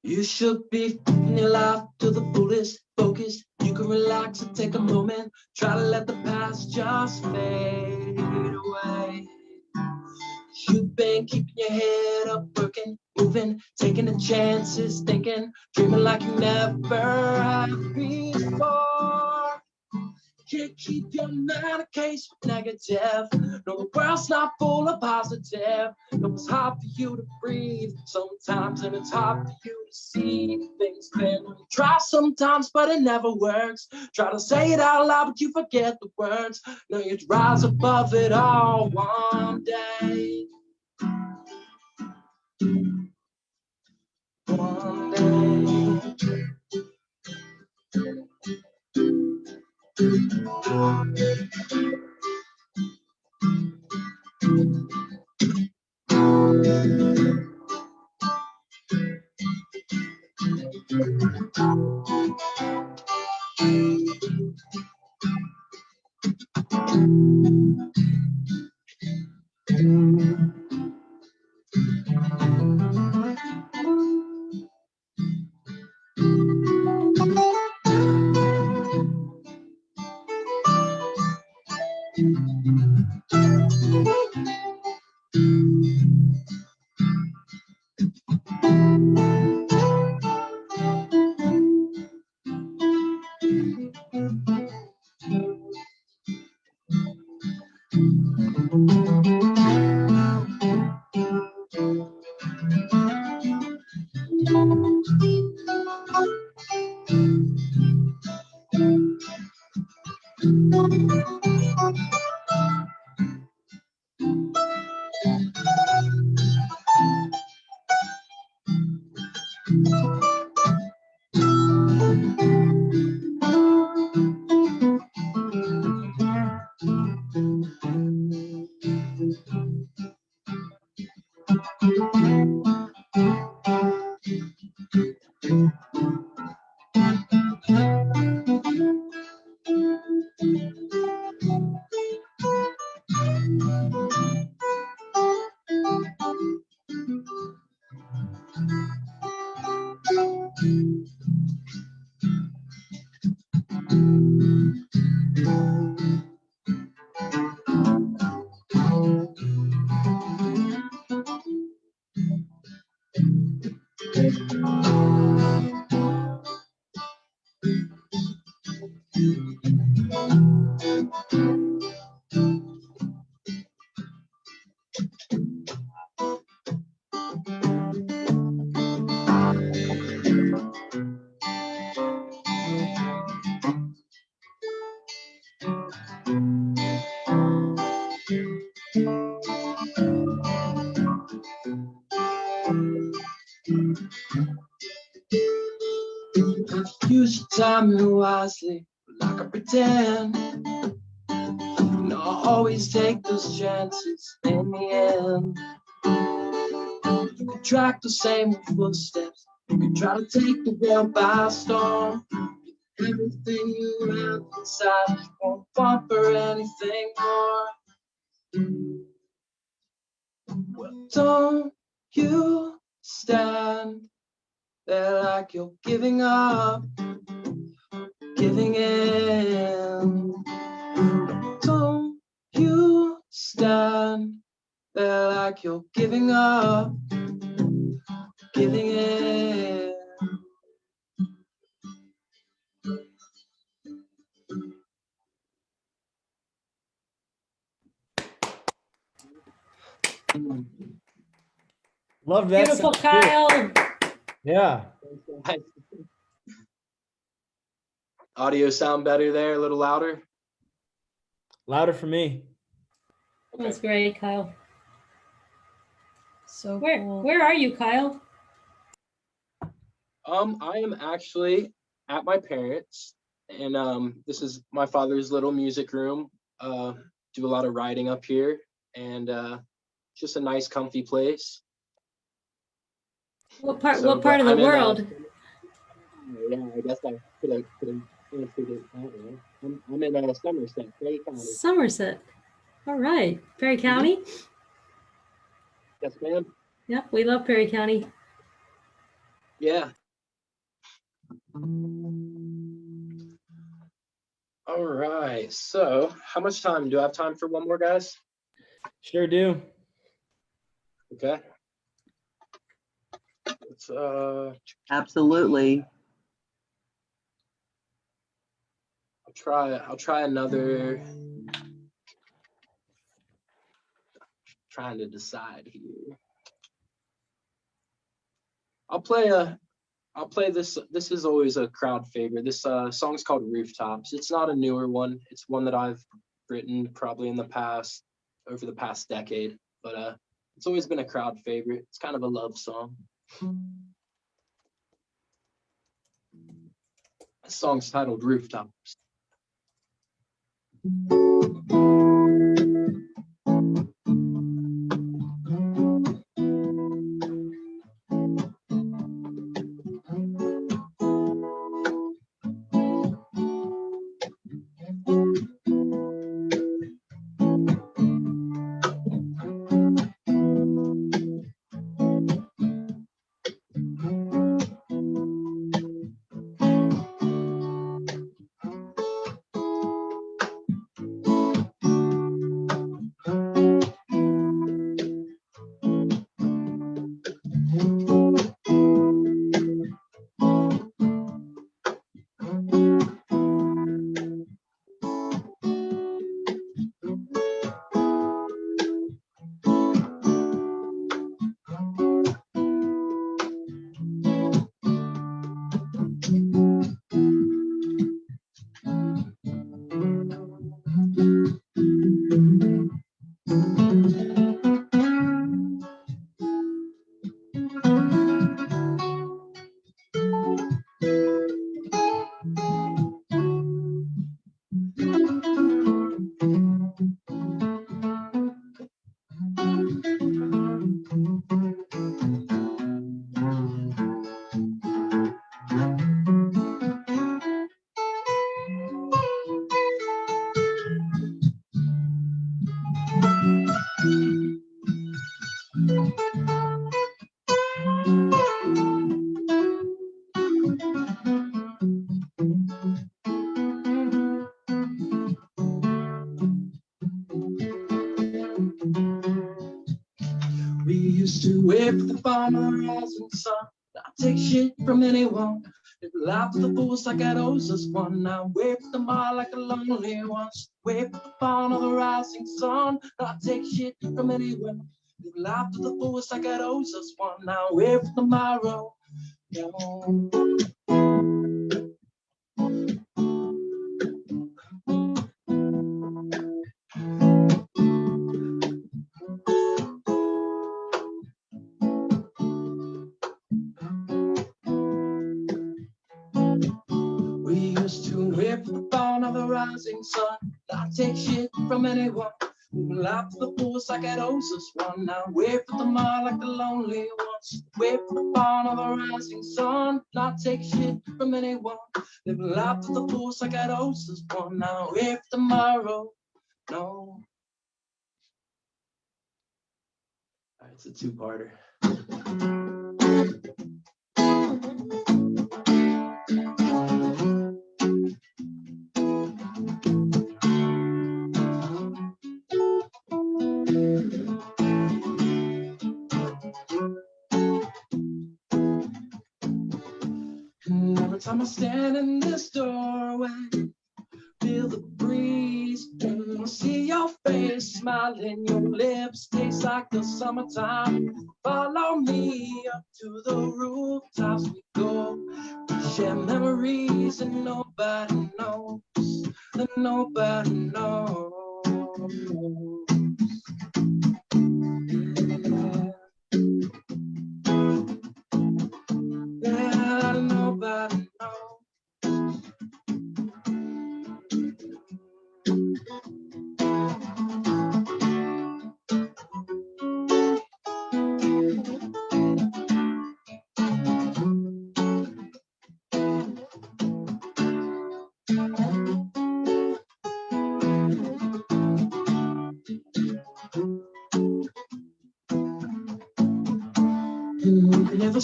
You should be living your life to the fullest, focused. You can relax and take a moment. Try to let the past just fade away. You've been keeping your head up, working, moving, taking the chances, thinking, dreaming like you never have before. Can't keep your mind a case of negative. No, the world's not full of positive. No, it's hard for you to breathe sometimes, and it's hard for you to see things clearly. Try sometimes, but it never works. Try to say it out loud, but you forget the words. Now you'd rise above it all one day. One day. Use your time wisely, like I pretend. No, I always take those chances in the end. You could track the same footsteps. You could try to take the world by storm. Everything you have inside, you won't want for anything more. Well, don't you stand there like you're giving up, giving in. Don't you stand there like you're giving up, giving in. Love that. Beautiful, Kyle. Yeah. Audio sound better there, a little louder? Louder for me. That's great, Kyle. so Where cool. where are you, Kyle? I am actually at my parents', and this is my father's little music room. Do a lot of writing up here, and just a nice, comfy place. What part So, what part but of the I'm in world? yeah, I guess I could have answered it that way. I'm in Somerset, Perry County. Somerset. All right. Perry Mm-hmm. County? Yes, ma'am. Yep, we love Perry County. Yeah. All right. So, how much time do I have time for one more, guys? Sure do. Okay. Let's Absolutely. I'll try another. Trying to decide here. I'll play this. This is always a crowd favorite. This song's called Rooftops. It's not a newer one. It's one that I've written probably over the past decade, but it's always been a crowd favorite. It's kind of a love song. The song's titled Rooftops. We used to wait for the farmer rising sun, not take shit from anyone. Live life to the fullest like it owes us one. Now wait for the mile like a lonely one. Wait for the dawn of the rising sun, not take shit from anyone. Live life to the fullest like it owes us one. Now wait for tomorrow. We used to wait for the dawn of the rising sun, not take shit from anyone. Living life to the fullest like it owes us one. Now wait for the mile like the lonely ones. Wait for the dawn of the rising sun, not take shit from anyone. Living life to the fullest like it owes us one. Now wait for tomorrow. No. All right, it's a two-parter. Every time I stand in this doorway, feel the breeze, I see your face smiling, your lips taste like the summertime. Follow me up to the rooftops we go, we share memories and nobody knows, and nobody knows. Yeah.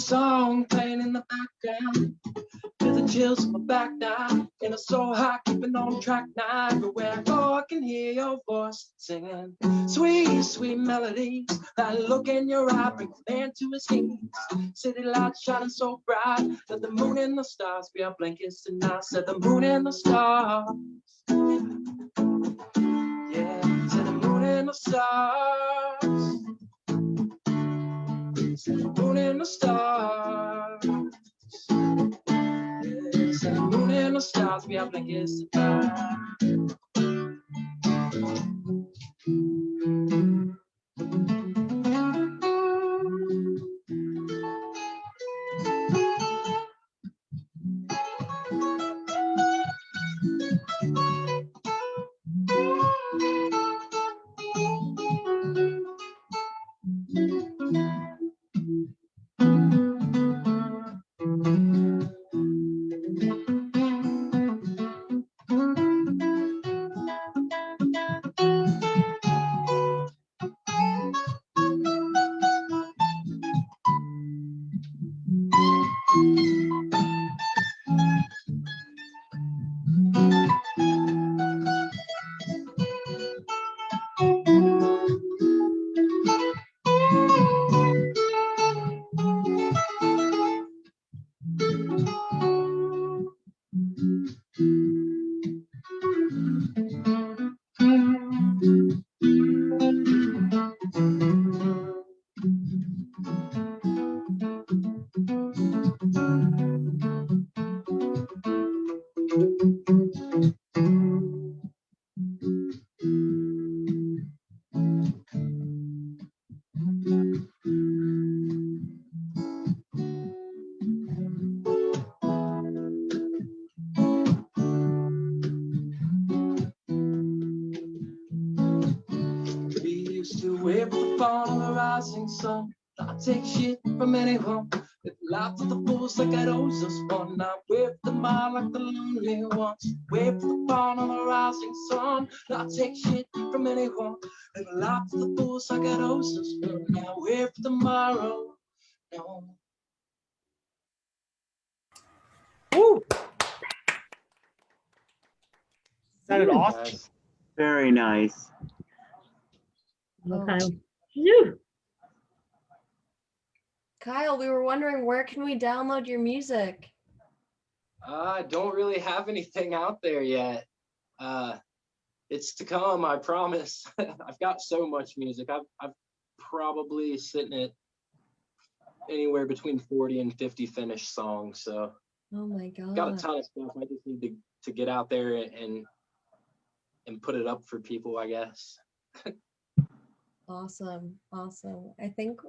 song playing in the background. Feel the chills on my back now, and I'm so hot, keeping on track now. Everywhere I go, I can hear your voice singing sweet, sweet melodies. That look in your eye brings man to his knees. City lights shining so bright, let the moon and the stars be our blankets tonight. Said the moon and the stars, yeah. Said the moon and the stars, said the moon and the stars. The moon and the stars, we have blankets tonight. Sun. I take shit from anyone. If life of the fools like it owes us one. I whip the mind like the lonely ones. Wait for the dawn of the rising sun. I take shit from anyone. If life of the fools like it owes us one. I wait for tomorrow. No. Woo! Sounded awesome. Very nice. Okay. Phew. Kyle, we were wondering, where can we download your music? I don't really have anything out there yet. It's to come, I promise. I've got so much music. I've probably sitting at anywhere between 40 and 50 finished songs. So Oh my God. got a ton of stuff. I just need to get out there and put it up for people, I guess. Awesome. Awesome. I think,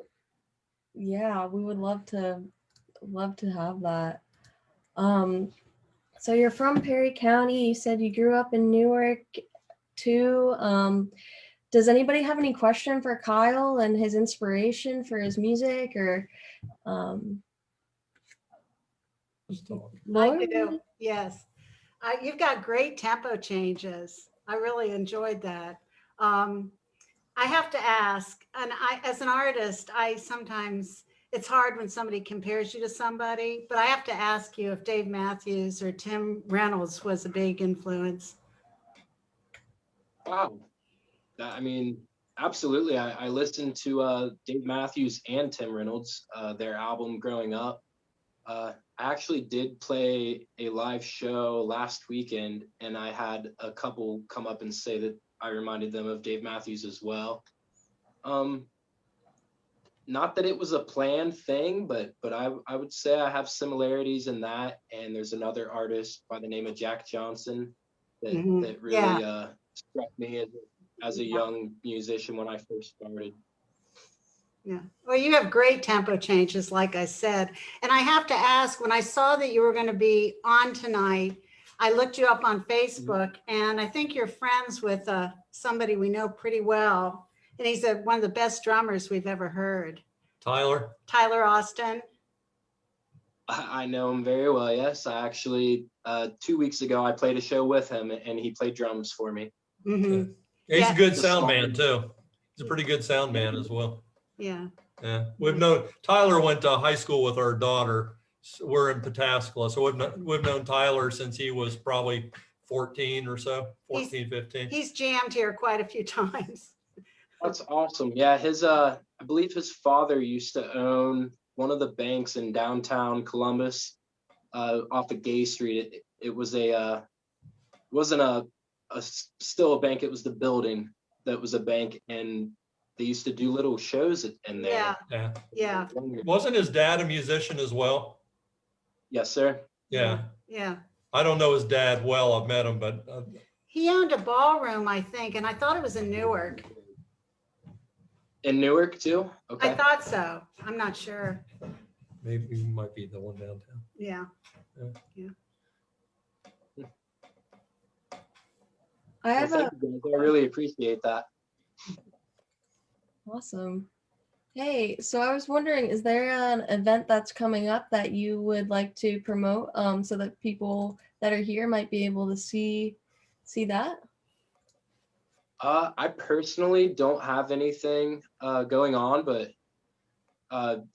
yeah, we would love to have that. So you're from Perry County. You said you grew up in Newark too. Does anybody have any question for Kyle and his inspiration for his music, or I do. Yes. You've got great tempo changes. I really enjoyed that. I have to ask, and as an artist, sometimes it's hard when somebody compares you to somebody, but I have to ask you if Dave Matthews or Tim Reynolds was a big influence. Wow. I mean, absolutely. I listened to Dave Matthews and Tim Reynolds, their album growing up. I actually did play a live show last weekend, and I had a couple come up and say that I reminded them of Dave Matthews as well. Not that it was a planned thing, but I would say I have similarities in that. And there's another artist by the name of Jack Johnson that really struck me as a young musician when I first started. Yeah. Well, you have great tempo changes, like I said. And I have to ask, when I saw that you were going to be on tonight, I looked you up on Facebook, and I think you're friends with somebody we know pretty well. And he's one of the best drummers we've ever heard. Tyler Austin. I know him very well, yes. I actually, 2 weeks ago, I played a show with him, and he played drums for me. Mm-hmm. He's a good sound man, too. He's a pretty good sound man as well. Yeah. Yeah, we've known, Tyler went to high school with our daughter. We're in Pataskala, so we've known Tyler since he was probably 14 or so, 14, 15. He's jammed here quite a few times. That's awesome. Yeah, I believe his father used to own one of the banks in downtown Columbus, off of Gay Street. It was wasn't still a bank. It was the building that was a bank, and they used to do little shows in there. Yeah. Wasn't his dad a musician as well? Yes, sir. Yeah. Yeah. I don't know his dad well. I've met him, but He owned a ballroom, I think, and I thought it was in Newark. In Newark too? Okay. I thought so. I'm not sure. maybe he might be the one downtown. Yeah. Yeah. Yeah. I really appreciate that. Awesome. Hey, so I was wondering, is there an event that's coming up that you would like to promote, so that people that are here might be able to see that? I personally don't have anything going on, but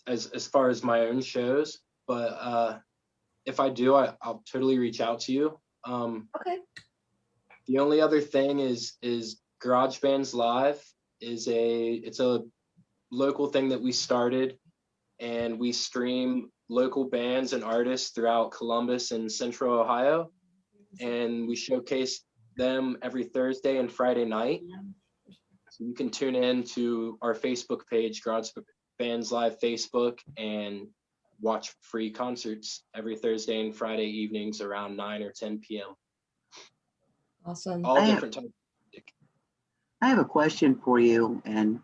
as far as my own shows, but if I do, I'll totally reach out to you. Okay. The only other thing is Garage Bands Live it's a local thing that we started, and we stream local bands and artists throughout Columbus and Central Ohio, and we showcase them every Thursday and Friday night. So you can tune in to our Facebook page, Garage Bands Live Facebook, and watch free concerts every Thursday and Friday evenings around 9 or 10 p.m. Awesome. All different types. I have a question for you, and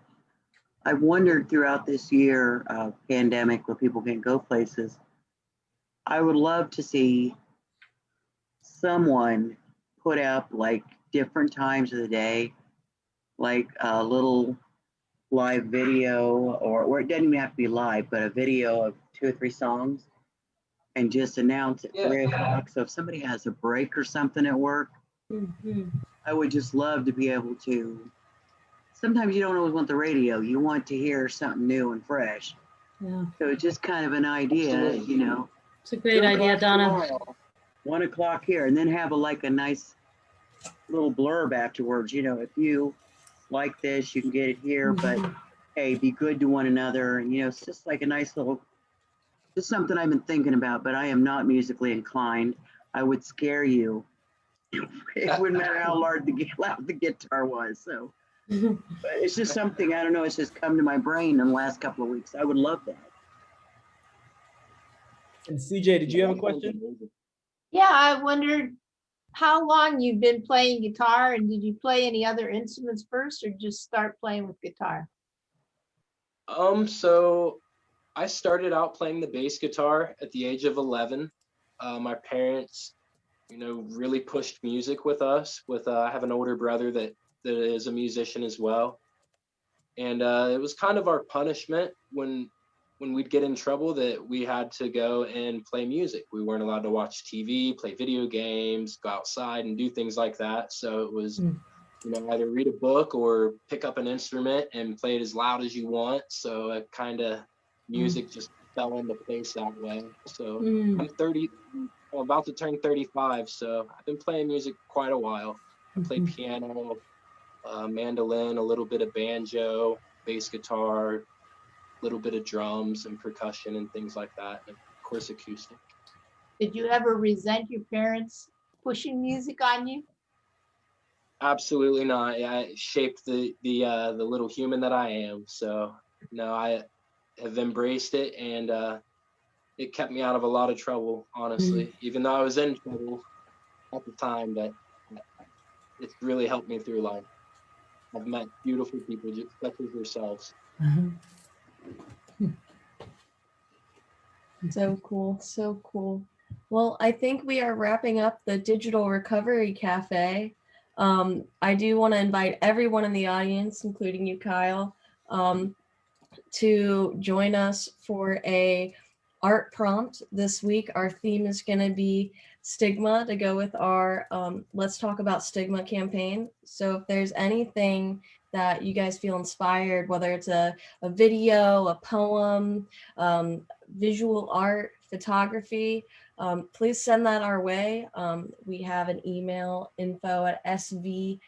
I've wondered throughout this year of pandemic where people can't go places, I would love to see someone put up like different times of the day, like a little live video, or it doesn't even have to be live, but a video of 2 or 3 songs, and just announce at 3 o'clock. So if somebody has a break or something at work, I would just love to be able to. Sometimes you don't always want the radio. You want to hear something new and fresh. Yeah. So it's just kind of an idea, you know. It's a great idea, Donna. Tomorrow, 1 o'clock here, and then have a nice little blurb afterwards. You know, if you like this, you can get it here, but hey, be good to one another. And, you know, it's just like a nice little, just something I've been thinking about, but I am not musically inclined. I would scare you. It wouldn't matter how loud the guitar was. So, but it's just something, I don't know, it's just come to my brain in the last couple of weeks. I would love that. And CJ, did you have a question? Yeah, I wondered how long you've been playing guitar, and did you play any other instruments first or just start playing with guitar? So I started out playing the bass guitar at the age of 11. My parents, you know, really pushed music with us. I have an older brother that is a musician as well. And it was kind of our punishment when we'd get in trouble that we had to go and play music. We weren't allowed to watch TV, play video games, go outside and do things like that. So it was, you know, either read a book or pick up an instrument and play it as loud as you want. So it kind of, music just fell into place that way. So I'm 30, I'm about to turn 35. So I've been playing music quite a while. I played piano, mandolin, a little bit of banjo, bass guitar, a little bit of drums and percussion and things like that, and of course acoustic. Did you ever resent your parents pushing music on you? Absolutely not. I shaped the little human that I am. So no, I have embraced it, and it kept me out of a lot of trouble, honestly, even though I was in trouble at the time, but it's really helped me through life. I've met beautiful people just such as yourselves. So cool, so cool. Well, I think we are wrapping up the Digital Recovery Cafe. I do want to invite everyone in the audience, including you, Kyle, to join us for a art prompt this week. Our theme is going to be Stigma, to go with our Let's Talk About Stigma campaign. So if there's anything that you guys feel inspired, whether it's a video, a poem, visual art, photography, please send that our way. We have an email, info@svdp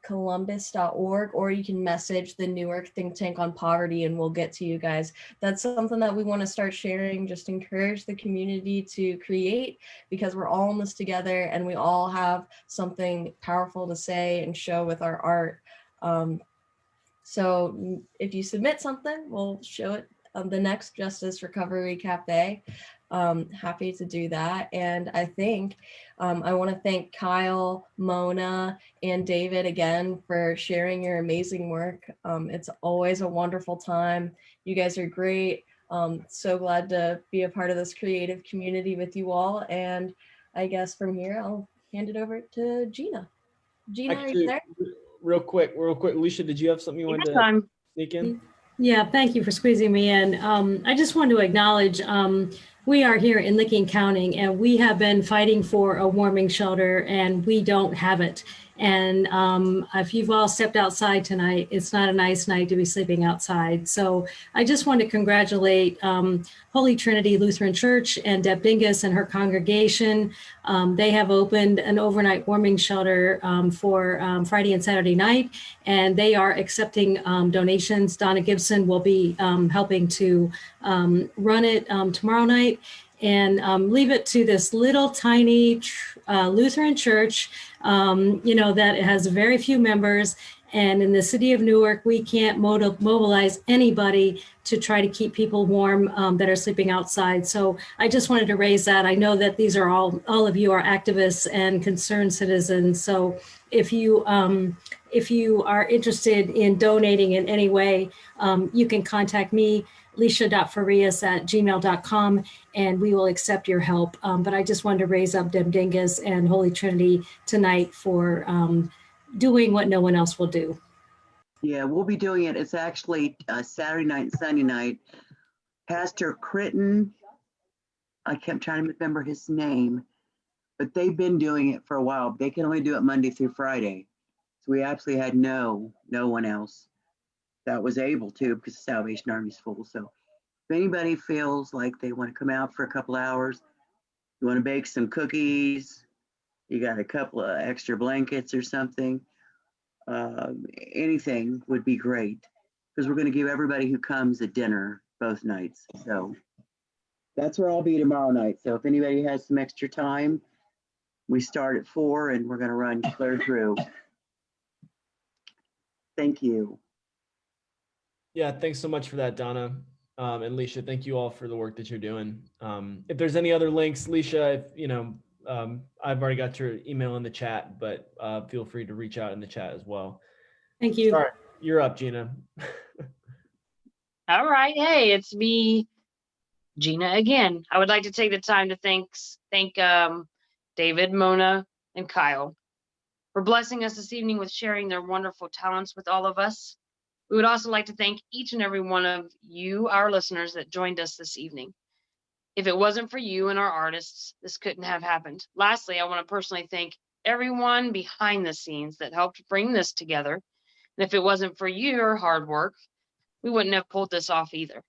columbus.org, or you can message the Newark Think Tank on Poverty and we'll get to you guys. That's something that we want to start sharing, just encourage the community to create, because we're all in this together and we all have something powerful to say and show with our art. So if you submit something, we'll show it on the next Justice Recovery Cafe. Happy to do that. And I think I want to thank Kyle, Mona, and David again for sharing your amazing work. It's always a wonderful time. You guys are great. So glad to be a part of this creative community with you all. And I guess from here, I'll hand it over to Gina. Gina, are you there? Real quick, Alicia, did you have something you wanted to sneak in? Yeah, thank you for squeezing me in. I just wanted to acknowledge we are here in Licking County and we have been fighting for a warming shelter and we don't have it. And if you've all stepped outside tonight, it's not a nice night to be sleeping outside. So I just want to congratulate Holy Trinity Lutheran Church and Deb Dingus and her congregation. They have opened an overnight warming shelter for Friday and Saturday night, and they are accepting donations. Donna Gibson will be helping to run it tomorrow night, and leave it to this little tiny Lutheran church, that has very few members. And in the city of Newark, we can't mobilize anybody to try to keep people warm that are sleeping outside. So I just wanted to raise that. I know that these are all of you are activists and concerned citizens. So if you are interested in donating in any way, you can contact me, alicia.farias@gmail.com, and we will accept your help. But I just wanted to raise up Deb Dingus and Holy Trinity tonight for doing what no one else will do. Yeah, we'll be doing it. It's actually Saturday night and Sunday night. Pastor Critton, I kept trying to remember his name, but they've been doing it for a while. They can only do it Monday through Friday. So we actually had no one else that was able to, because the Salvation Army's full. So if anybody feels like they want to come out for a couple hours, you want to bake some cookies, you got a couple of extra blankets or something, anything would be great, because we're going to give everybody who comes a dinner both nights. So that's where I'll be tomorrow night. So if anybody has some extra time, we start at 4 and we're going to run clear through. Thank you. Yeah, thanks so much for that, Donna. And Alicia, thank you all for the work that you're doing. If there's any other links, Alicia, I've already got your email in the chat, but feel free to reach out in the chat as well. Thank you. All right, you're up, Gina. All right. Hey, it's me, Gina, again. I would like to take the time to thank David, Mona, and Kyle for blessing us this evening with sharing their wonderful talents with all of us. We would also like to thank each and every one of you, our listeners, that joined us this evening. If it wasn't for you and our artists, this couldn't have happened. Lastly, I want to personally thank everyone behind the scenes that helped bring this together. And if it wasn't for your hard work, we wouldn't have pulled this off either.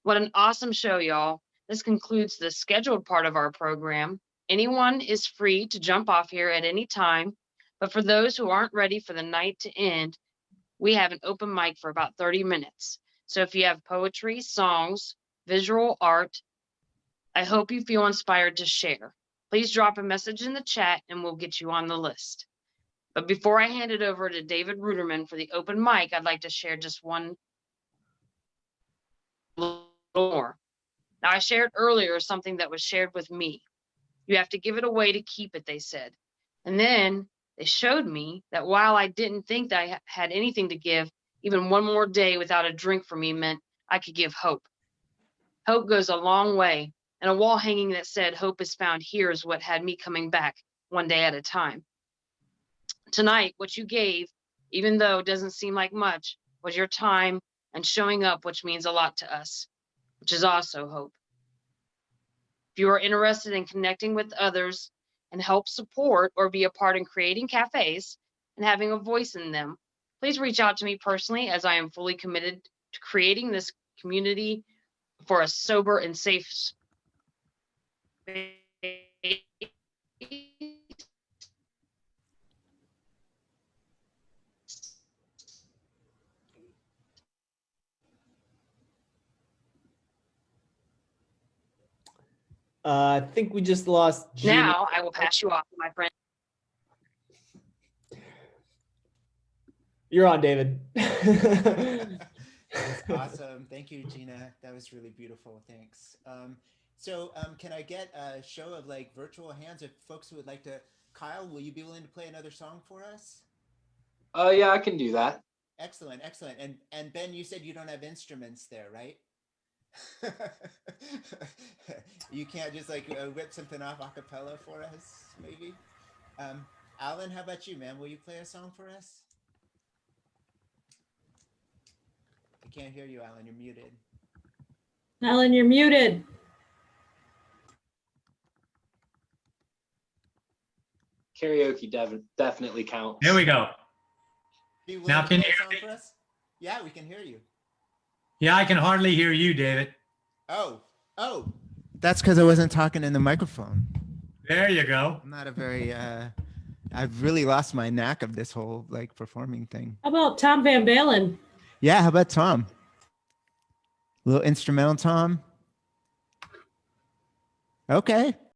What an awesome show, y'all. This concludes the scheduled part of our program. Anyone is free to jump off here at any time, but for those who aren't ready for the night to end, we have an open mic for about 30 minutes. So if you have poetry, songs, visual art, I hope you feel inspired to share. Please drop a message in the chat and we'll get you on the list. But before I hand it over to David Ruderman for the open mic, I'd like to share just one more. Now, I shared earlier something that was shared with me. You have to give it away to keep it, they said. And then they showed me that while I didn't think that I had anything to give, even one more day without a drink for me meant I could give hope. Hope goes a long way, and a wall hanging that said, "Hope is found here," is what had me coming back one day at a time. Tonight, what you gave, even though it doesn't seem like much, was your time and showing up, which means a lot to us, which is also hope. If you are interested in connecting with others and help support or be a part in creating cafes, and having a voice in them. Please reach out to me personally, as I am fully committed to creating this community for a sober and safe space. I think we just lost Gina. Now I will pass you off to my friend. You're on, David. That's awesome. Thank you, Gina. That was really beautiful. Thanks. Can I get a show of like virtual hands if folks who would like to? Kyle, will you be willing to play another song for us? Yeah, I can do that. Excellent, excellent. And Ben, you said you don't have instruments there, right? You can't just like whip something off a cappella for us, maybe? Alan, how about you, man? Will you play a song for us? I can't hear you, Alan. You're muted. Alan, you're muted. Karaoke definitely counts. There we go. Now can you hear me? For us? Yeah, we can hear you. Yeah, I can hardly hear you, David. Oh. That's because I wasn't talking in the microphone. There you go. I'm not a very, I've really lost my knack of this whole like performing thing. How about Tom Van Balen? Yeah, how about Tom? A little instrumental, Tom? Okay.